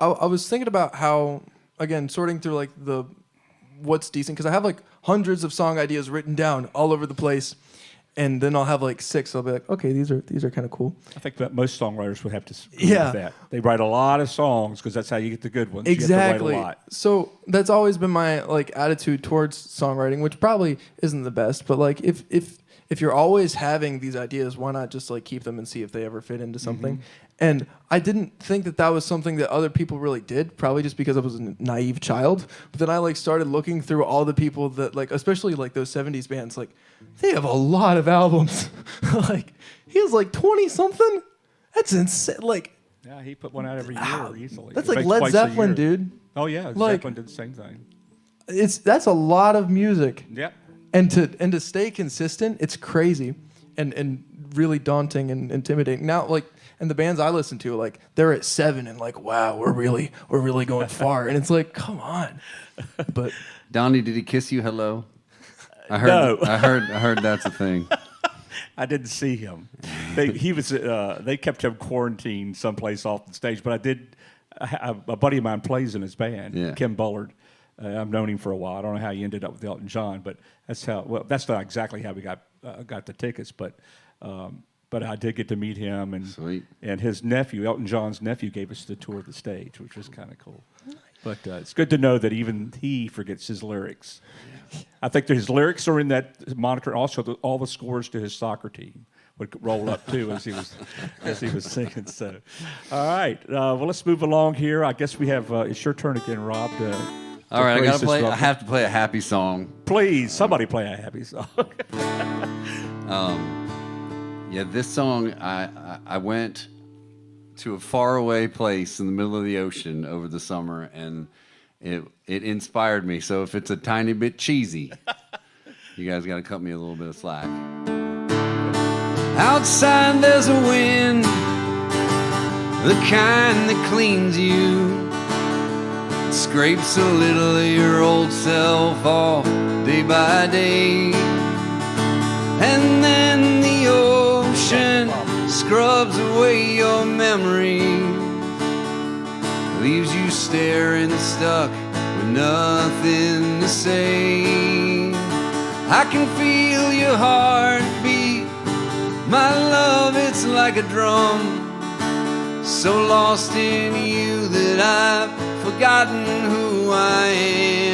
I was thinking about how again, sorting through like what's decent, because I have like hundreds of song ideas written down all over the place, and then I'll have like 6. I'll be like, okay, these are kind of cool. I think that most songwriters would have to agree with that. They write a lot of songs because that's how you get the good ones. Exactly. You have to write a lot. So that's always been my like attitude towards songwriting, which probably isn't the best, but like if you're always having these ideas, why not just like keep them and see if they ever fit into something? And I didn't think that was something that other people really did, probably just because I was a naive child. But then I like started looking through all the people that like, especially like those 70s bands, like they have a lot of albums. Like he was like 20 something. That's insane. Like, yeah, he put one out every year easily. That's like Led Zeppelin, dude. Oh yeah, like, Zeppelin did the same thing. That's a lot of music. Yep. And to stay consistent, it's crazy and really daunting and intimidating. Now, like, and the bands I listen to, like, they're at 7 and like, wow, we're really going far. And it's like, come on. But Donnie, did he kiss you? Hello. I heard. No. I heard that's a thing. I didn't see him. They kept him quarantined someplace off the stage. But a buddy of mine plays in his band, Kim Bullard. I've known him for a while. I don't know how he ended up with Elton John, but that's not exactly how we got the tickets. But I did get to meet him, and his nephew, Elton John's nephew, gave us the tour of the stage, which was kind of cool. But it's good to know that even he forgets his lyrics. I think that his lyrics are in that moniker. Also, all the scores to his soccer team would roll up too as he was singing. So, all right, well, let's move along here. I guess we have it's your turn again, Rob. All right, I have to play a happy song. Please, somebody play a happy song. Yeah, this song, I went to a faraway place in the middle of the ocean over the summer, and it inspired me. So if it's a tiny bit cheesy, you guys got to cut me a little bit of slack. Outside there's a wind, the kind that cleans you. It scrapes a little of your old self off day by day. And then the ocean scrubs away your memories, leaves you staring stuck with nothing to say. I can feel your heartbeat, my love, it's like a drum, so lost in you that I've forgotten who I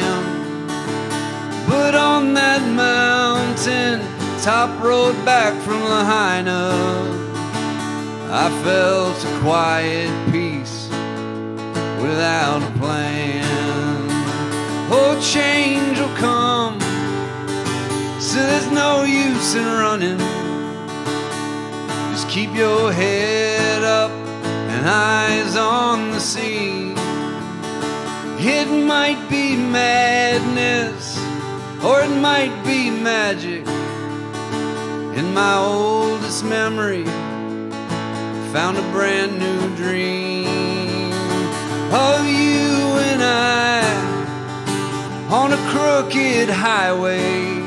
am. But on that mountain top road back from Lahaina, I felt a quiet peace without a plan. Oh, change will come, so there's no use in running. Just keep your head up and eyes on the sea. It might be madness, or it might be magic. In my oldest memory, found a brand new dream of you and I on a crooked highway,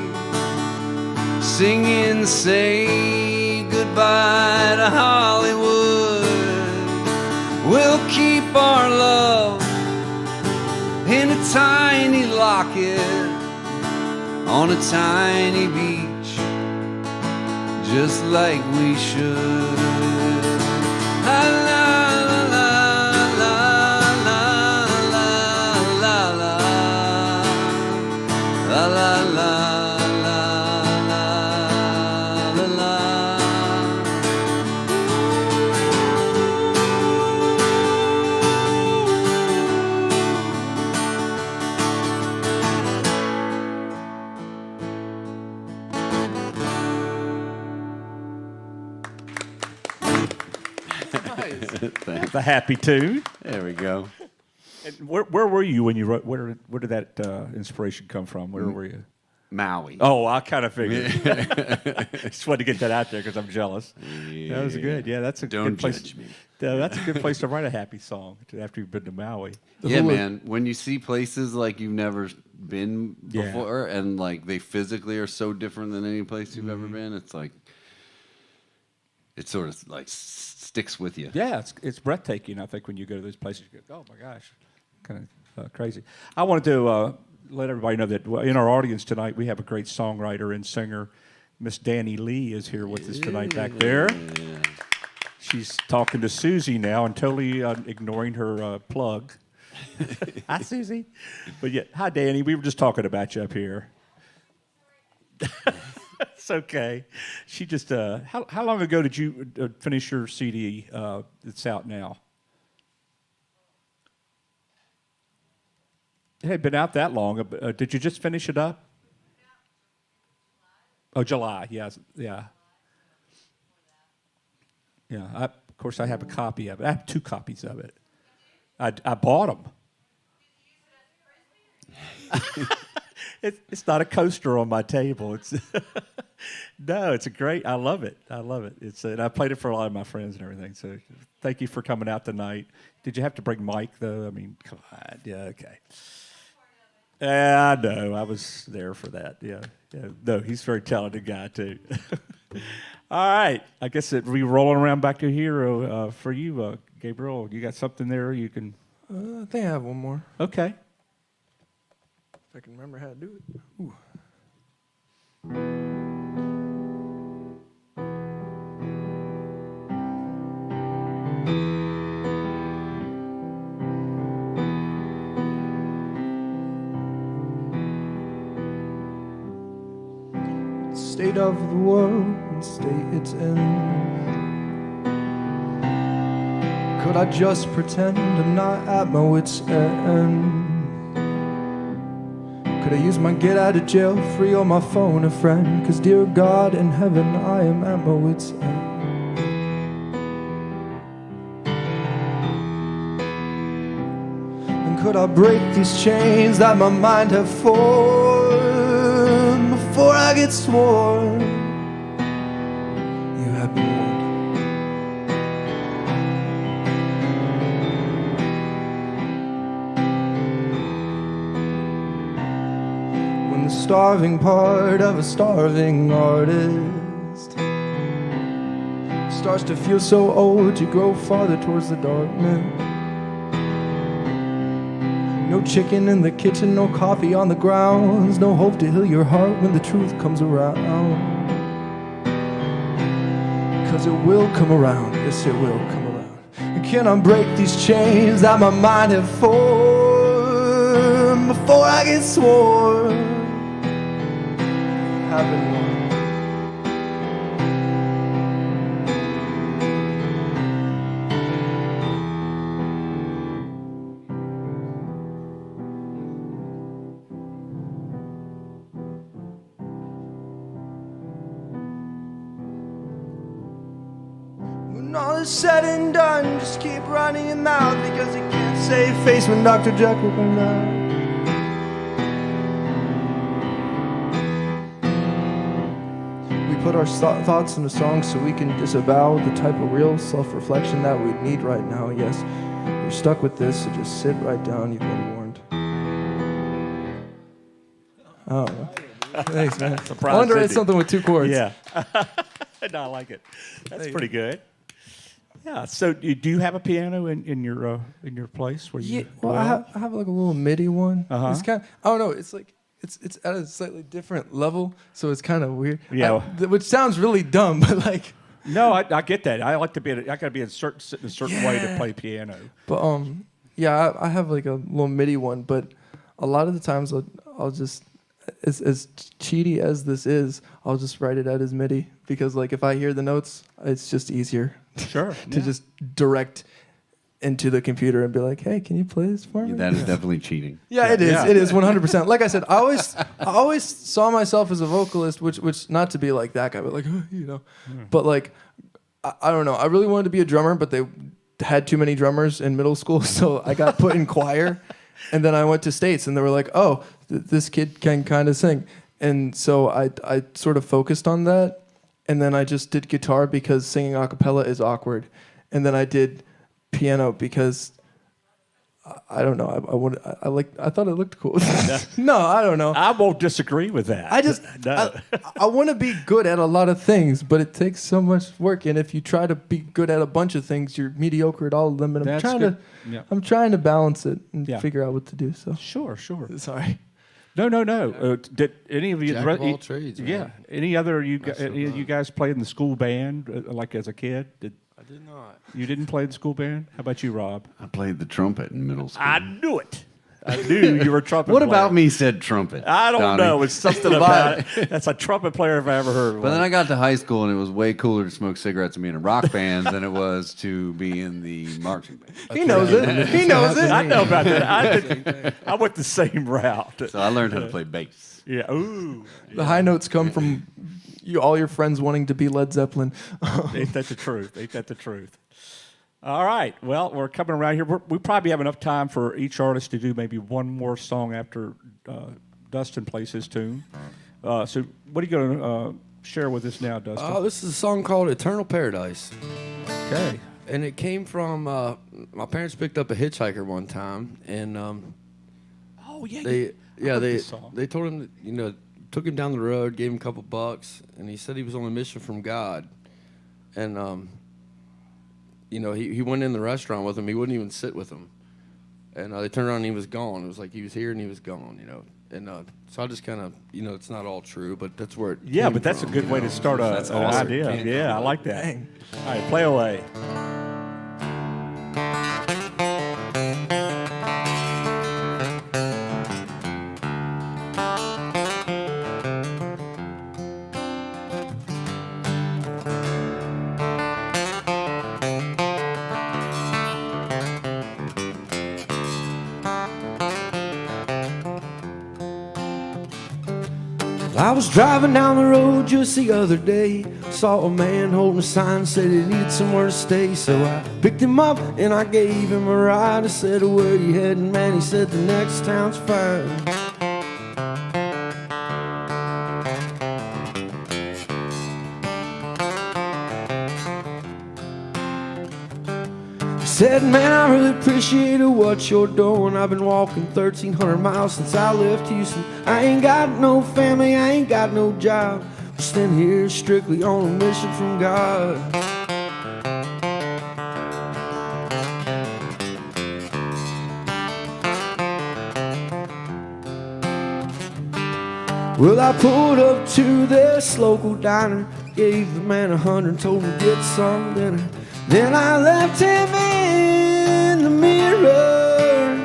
singing "Say Goodbye to Hollywood." We'll keep our love in a tiny locket on a tiny beach, just like we should. La la la la la la la la la la la la la. The happy tune. There we go. And where were you when you wrote? Where did that inspiration come from? Where were you? Maui. Oh, I kind of figured. Just wanted to get that out there because I'm jealous. Yeah. That was good. Yeah, that's a Don't good place. judge me. That's a good place to write a happy song after you've been to Maui. Yeah, man. When you see places like you've never been before, and like they physically are so different than any place you've ever been, it's like it sort of like sticks with you. Yeah, it's breathtaking. I think when you go to those places, you go, "Oh my gosh!" Kind of Crazy. I wanted to let everybody know that in our audience tonight, we have a great songwriter and singer. Miss Danny Lee is here with us tonight back there. She's talking to Susie now and totally ignoring her plug. Hi, Susie. But yeah, hi, Danny. We were just talking about you up here. It's okay. She just, how long ago did you finish your CD that's out now? It had been out that long. Did you just finish it up? Oh, July. Yeah. Of course, I have a copy of it. I have 2 copies of it. I bought them. It's not a coaster on my table. It's no, it's a great. I love it. And I played it for a lot of my friends and everything. So thank you for coming out tonight. Did you have to bring Mike though? I mean, come on. Yeah, okay. Yeah, I know. I was there for that. Yeah. No, he's a very talented guy too. All right. I guess we rolling around back to here for you, Gabriel. You got something there you can. I think I have one more. Okay. If I can remember how to do it. Ooh. State of the world and state it's in. Could I just pretend I'm not at my wit's end? Could I use my get out of jail free on my phone a friend? 'Cause dear God in heaven, I am at my wit's end. And could I break these chains that my mind have formed before I get sworn? You have been warned. Starving part of a starving artist starts to feel so old you grow farther towards the darkness. No chicken in the kitchen, no coffee on the grounds, no hope to heal your heart when the truth comes around. 'Cause it will come around, yes it will come around. And can I break these chains that my mind have formed before I get sworn? Have been warned. When all is said and done, just keep running your mouth because you can't save face when Dr. Jekyll comes out. Put our thoughts into songs so we can disavow the type of real self-reflection that we need right now. Yes, you're stuck with this, so just sit right down. You've been warned. Oh, thanks, man. I wanted to write something with 2 chords. Yeah. No, I like it. That's pretty good. Yeah. So, do you have a piano in your place where you? Yeah. Well, I have like a little MIDI one. It's kind of, I don't know. It's like. It's at a slightly different level, so it's kind of weird. Yeah, which sounds really dumb, but like. No, I get that. I like to be. I got to be in a certain way to play piano. But yeah, I have like a little MIDI one, but a lot of the times I'll just, as cheaty as this is, I'll just write it out as MIDI because like if I hear the notes, it's just easier. Sure. to just direct into the computer and be like, "Hey, can you play this for me?" That is definitely cheating. Yeah, it is. Yeah. It is 100%. Like I said, I always saw myself as a vocalist, which not to be like that guy, but like But like, I don't know. I really wanted to be a drummer, but they had too many drummers in middle school, so I got put in choir, and then I went to States, and they were like, "Oh, this kid can kind of sing," and so I sort of focused on that, and then I just did guitar because singing a cappella is awkward, and then I did piano because I don't know. I thought it looked cool. No, I don't know. I won't disagree with that. I just No. I want to be good at a lot of things, but it takes so much work. And if you try to be good at a bunch of things, you're mediocre at all of them. And That's I'm trying good. to Yeah. I'm trying to balance it and Yeah. figure out what to do. So Sure. sorry. No. Did any of you? Jack of all trades, man. Yeah. Any other you? That's so Any of you fun. guys played in the school band like as a kid? I did not. You didn't play in the school band? How about you, Rob? I played the trumpet in middle school. I knew it. I knew you were a trumpet. What player. about me said trumpet? I don't Donnie? know. It's something about it. That's a trumpet player if I ever heard of But then one. I got to high school, and it was way cooler to smoke cigarettes and be in a rock band than it was to be in the marching band. He knows it. He knows it. I know about that. I went the same route. So I learned how to play bass. Yeah. Ooh. The high notes come from all your friends wanting to be Led Zeppelin. Ain't that the truth? Ain't that the truth? All right. Well, we're coming around here. We probably have enough time for each artist to do maybe one more song after Dustin plays his tune. So what are you going to share with us now, Dustin? This is a song called "Eternal Paradise," Okay. and it came from my parents picked up a hitchhiker one time, and Oh, yeah. they told him that, took him down the road, gave him a couple bucks, and he said he was on a mission from God, and he went in the restaurant with him. He wouldn't even sit with him, and they turned around and he was gone. It was like he was here and he was gone, and so I just kind of, it's not all true, but that's where it Yeah, came but that's from, a good way to start That's an awesome. idea. Yeah, I like that. Dang. All right, play away. I was driving down the road just the other day, saw a man holding a sign, said he needed somewhere to stay. So I picked him up and I gave him a ride. I said, "Where you heading, man?" He said, "The next town's fine." He said, "Man, I really appreciate what you're doing. I've been walking 1,300 miles since I left Houston. I ain't got no family, I ain't got no job. I'm staying here strictly on a mission from God." Well, I pulled up to this local diner, gave the man $100, told him to get some dinner. Then I left him in the mirror.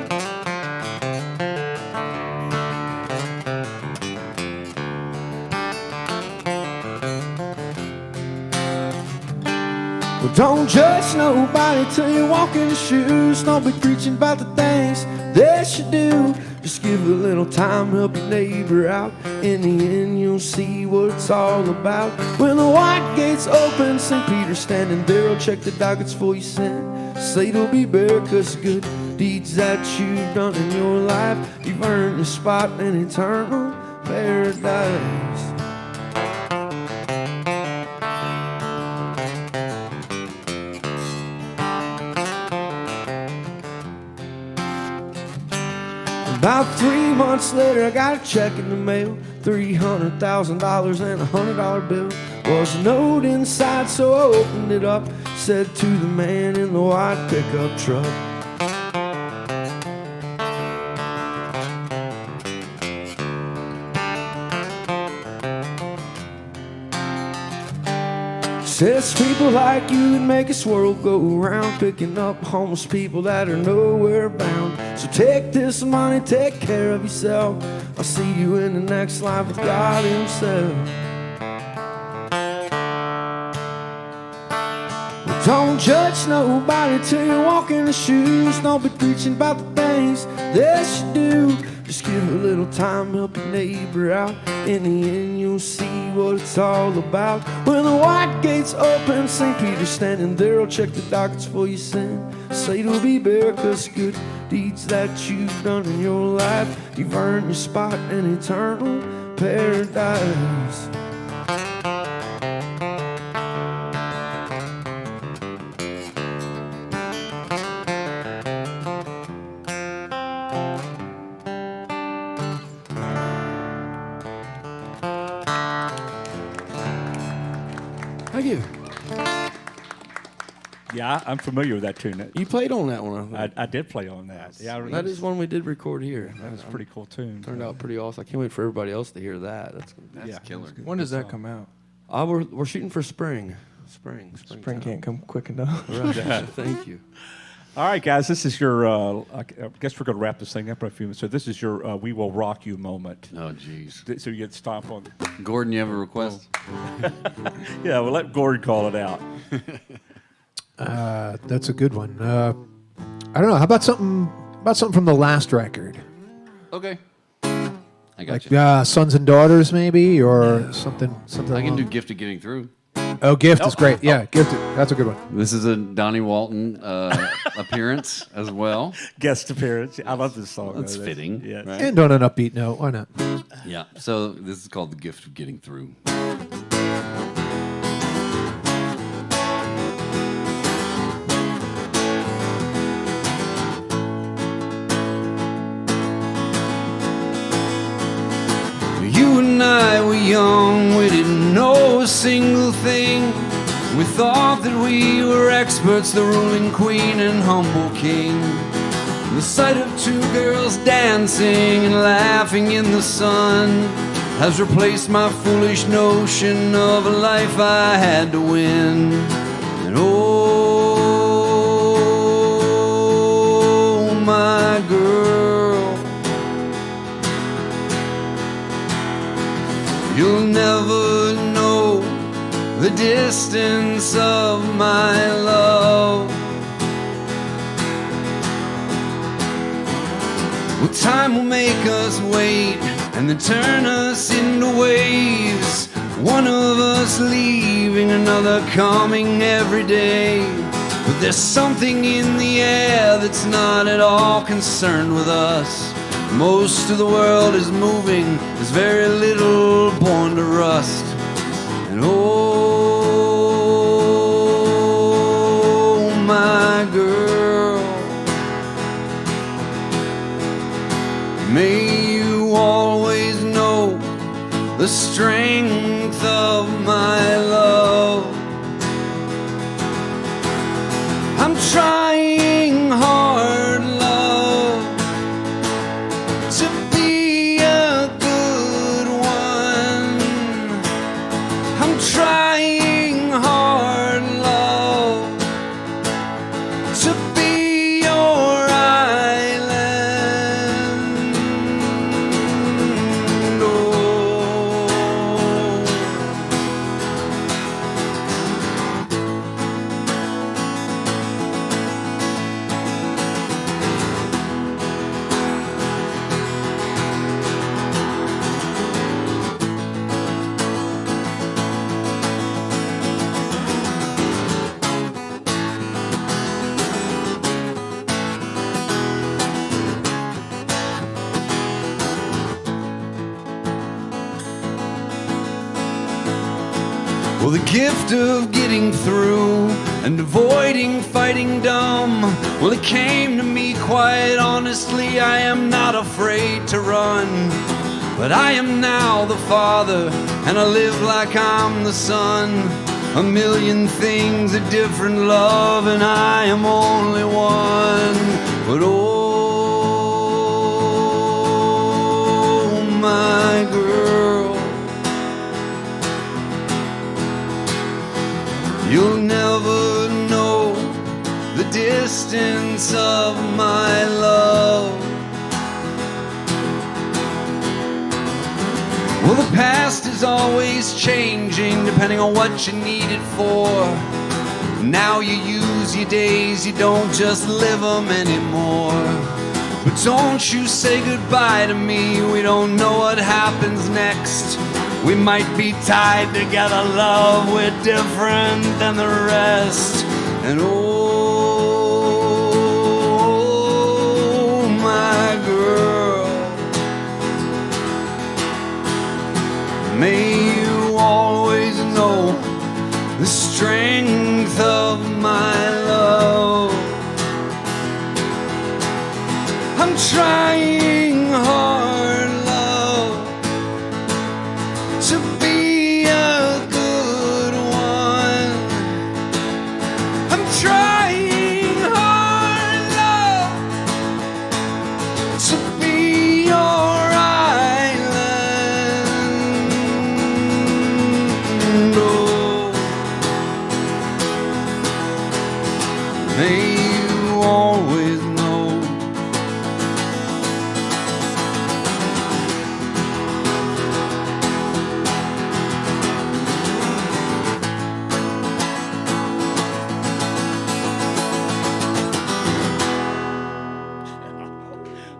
Well, don't judge nobody till you walk in the shoes. Don't be preaching about the things they should do. Just give a little time, help your neighbor out. In the end, you'll see what it's all about. When the white gates open, St. Peter's standing there. I'll check the dockets for your sin. Slate will be bare, 'cause good deeds that you've done in your life, you've earned your spot in eternal paradise. About 3 months later, I got a check in the mail, $300,000 and a $100 bill. Was a note inside, so I opened it up. Said to the man in the white pickup truck, says people like you that make this world go around, picking up homeless people that are nowhere bound. So take this money, take care of yourself. I'll see you in the next life with God himself. Well, don't judge nobody till you walk in the shoes. Don't be preaching about the things they should do. Just give a little time, help your neighbor out. In the end, you'll see what it's all about. When the white gates open, St. Peter's standing there. I'll check the dockets for your sin. Say it'll be bare, 'cause good deeds that you've done in your life, you've earned your spot in eternal paradise. Yeah, I'm familiar with that tune. You played on that one, I think. I did play on that. Yeah, That is one we did record here. That was a pretty cool tune. Turned out pretty awesome. I can't wait for everybody else to hear that. That's killer. When does that come out? We're shooting for spring. Spring Can't come quick enough. Right. Thank you. All right, guys, this is your, I guess we're going to wrap this thing up in a few minutes. So this is your We Will Rock You moment. Oh, jeez. So you get to stomp on. Gordon, you have a request? Yeah, we'll let Gordon call it out. That's a good one. I don't know. How about something from the last record? Okay. I got Like you. Sons and Daughters, maybe, or something. I can do along- Gift of Getting Through. Oh, Gift is great. Yeah, Gift. That's a good one. This is a Donnie Walton appearance as well. Guest appearance. I love this song. That's fitting. Yeah. Right? And on an upbeat note, why not? Yeah. So this is called The Gift of Getting Through. You and I were young, we didn't know a single thing. We thought that we were experts, the ruling queen and humble king. The sight of two girls dancing and laughing in the sun has replaced my foolish notion of a life I had to win. And oh, my girl, you'll never know the distance of my love. Well, time will make us wait and then turn us into waves. One of us leaving, another coming every day. But there's something in the air that's not at all concerned with us. Most of the world is moving, there's very little born to rust. And oh, my girl, may you always know the strength of my love. I'm trying hard, love, to be a good one. I'm trying hard, love, to be your island. Oh. Well, the gift of getting through and avoiding fighting dumb, well, it came to me quite honestly. I am not afraid to run, but I am now the father and I live like I'm the son. A million things, a different love, and I am only one. But oh, my girl, you'll never know the distance of my love. Well, the past is always changing depending on what you need it for. Now you use your days, you don't just live them anymore. But don't you say goodbye to me, we don't know what happens next. We might be tied together, love, we're different than the rest. And oh, my girl, may you always know the strength of my love. I'm trying hard, love, to be a good one. I'm trying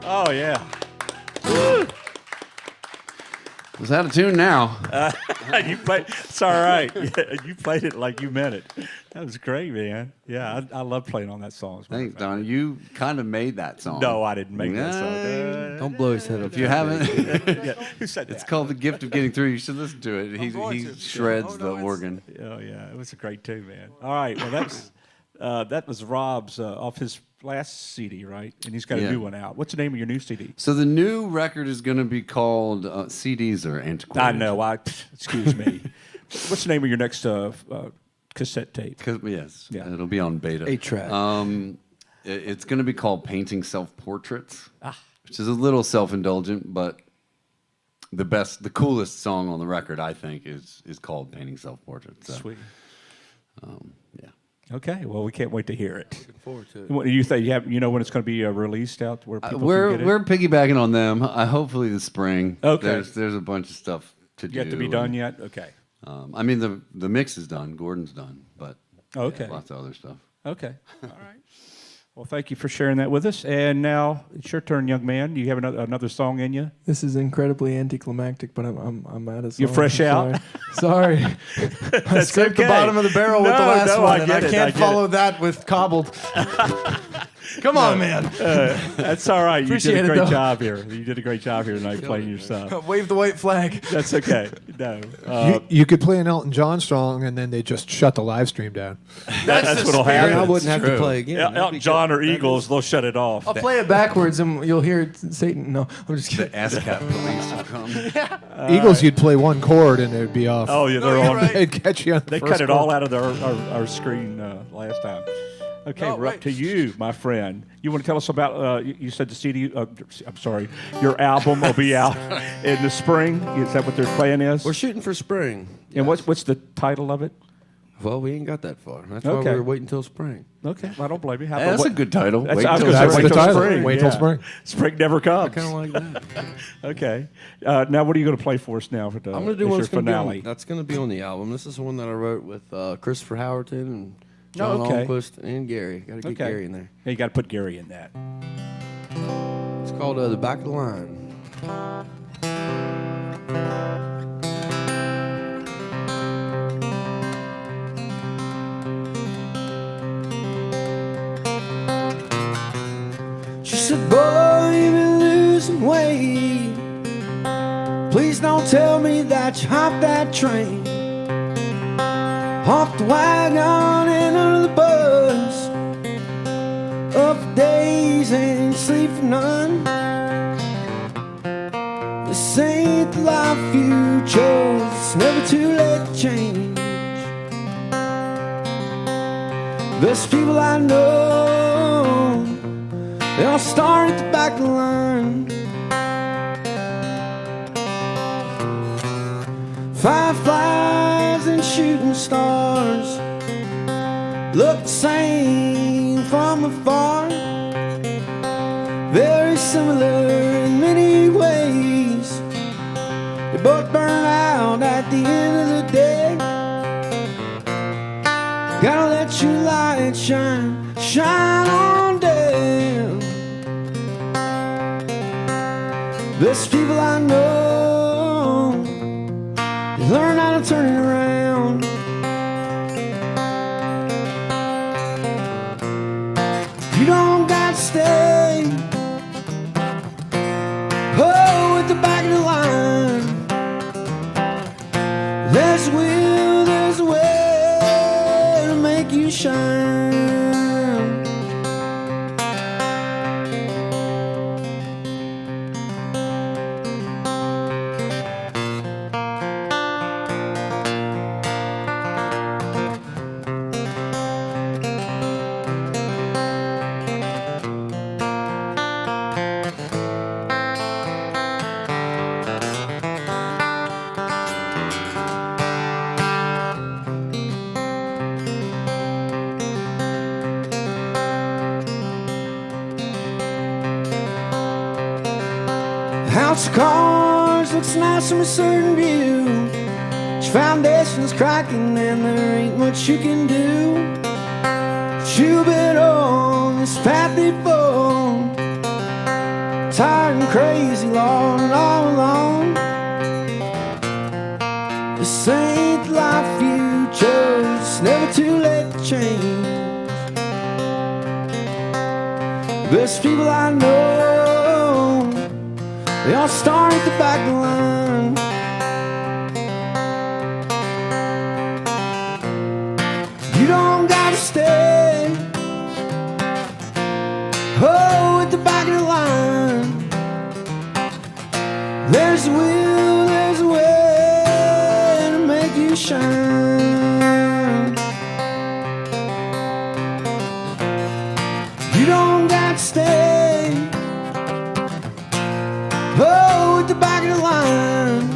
Oh, yeah. It's out of tune now. You played. It's all right. You played it like you meant it. That was great, man. Yeah, I love playing on that song. Thanks, Don. You kind of made that song. No, I didn't make that song. Don't blow his head up. If you haven't, Yeah. Who said that? it's called The Gift of Getting Through. You should listen to it. He shreds the organ. Oh yeah, it was a great tune, man. All right, well that was Rob's off his last CD, right? And he's got a new one out. What's the name of your new CD? So the new record is going to be called CDs are antiquated. I know. Excuse me. What's the name of your next cassette tape? Yes, Yeah. it'll be on beta. 8-track. It's going to be called Painting Self-Portraits, which is a little self-indulgent, but the coolest song on the record, I think, is called Painting Self-Portraits. So, Sweet. yeah. Okay. Well, we can't wait to hear it. Looking forward to it. What do you think? You know when it's going to be released out where people We're can get it? we're piggybacking on them. Hopefully the spring. Okay. There's a bunch of stuff to do. Yet to be done yet? Okay. I mean the mix is done. Gordon's done, but Okay. lots of other stuff. Okay. All right. Well, thank you for sharing that with us. And now it's your turn, young man. Do you have another song in you? This is incredibly anticlimactic, but I'm out of song. You're fresh out? Sorry. I scraped the bottom of the barrel with the last one, and I can't follow that with cobbled. Come on, man. That's all right. Appreciate you did a it, great though. job here. You did a great job here tonight playing your stuff. Wave the white flag. That's okay. No. You could play an Elton John song, and then they just shut the live stream down. That's what'll And I happen. wouldn't have to play again. That'd Elton be John good. or Eagles, they'll shut it off. I'll play it backwards, and you'll hear Satan. No, I'm just kidding. The ASCAP police will come. Eagles, you'd play one chord, and it'd be off. Oh, yeah, they're you're on. right. They'd catch you on the They first cut it chord. all out of our screen last time. Okay, Oh, we're up right. to you, my friend. You want to tell us about, you said the CD, I'm sorry, your album will be out in the spring. Is that what their plan is? We're shooting for spring. And what's the title of it? Well, we ain't got that far. That's Okay. why we're waiting until spring. Okay, I don't blame you. How Hey, that's about a good title. That's, Wait I was till gonna say, That's wait the till title. spring. Wait till yeah. spring. Spring never I comes. kind of like that. Okay. Now, what are you going to play for us now? For the, I'm going to do as one your that's gonna be finale. that's going to be on the album. This is the one that I wrote with Christopher Howerton and John okay. Almquist and Gary. Got to get Okay. Gary in there. Yeah, you got to put Gary in that. It's called The Back of the Line. She said, boy, you've been losing weight. Please don't tell me that you hopped that train. Off the wagon and under the bus. Up for days and sleep for none. This ain't the life you chose. It's never too late to change. Best people I know, they all start at the back of the line. Fireflies and shooting stars look the same from afar. Very similar in many ways. They both burn out at the end of the day. Gotta let your light shine, shine on down. Best people I know, they learn how to turn it around. You don't gotta stay, oh, at the back of the line. There's a will, there's a way to make you shine. House of cards looks nice from a certain view. Your foundation's cracking and there ain't much you can do. But you've been on this path before. tired and crazy, Lord, all alone. This ain't the life you chose. It's never too late to change. Best people I know, they all start at the back of the line. You don't gotta stay, oh, at the back of the line. There's a will, there's a way to make you shine. You don't gotta stay, oh, at the back of the line.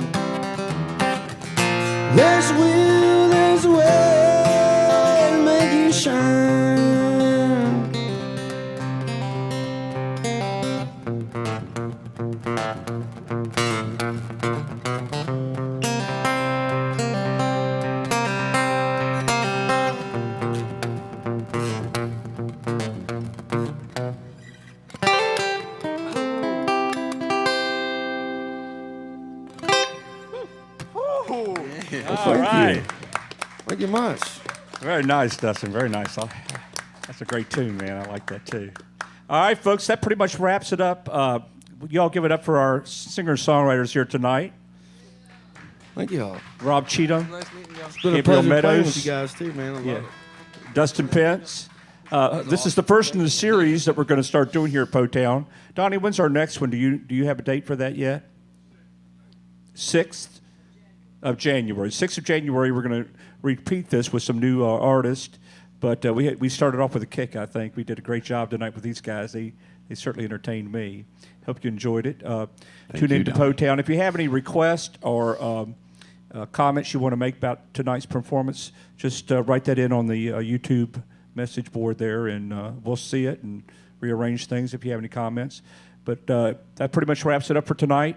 There's a will, there's a way to make you shine. All right. Thank you much. Very nice, Dustin. Very nice. That's a great tune, man. I like that too. All right, folks. That pretty much wraps it up. Y'all give it up for our singer-songwriters here tonight. Thank you all. Rob Cheatham, It's been a Gabriel pleasure playing Meadows. with you guys too, man. I love it. Dustin Pence. This is the first in the series that we're going to start doing here at Poetown. Donnie, when's our next one? Do you have a date for that yet? 6th of January. 6th of January, we're going to repeat this with some new artists. But we started off with a kick, I think. We did a great job tonight with these guys. They certainly entertained me. Hope you enjoyed it. Tune in to Poetown. If you have any requests or comments you want to make about tonight's performance, just write that in on the YouTube message board there, and we'll see it and rearrange things if you have any comments. But that pretty much wraps it up for tonight.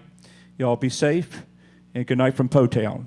Y'all be safe, and good night from Poetown.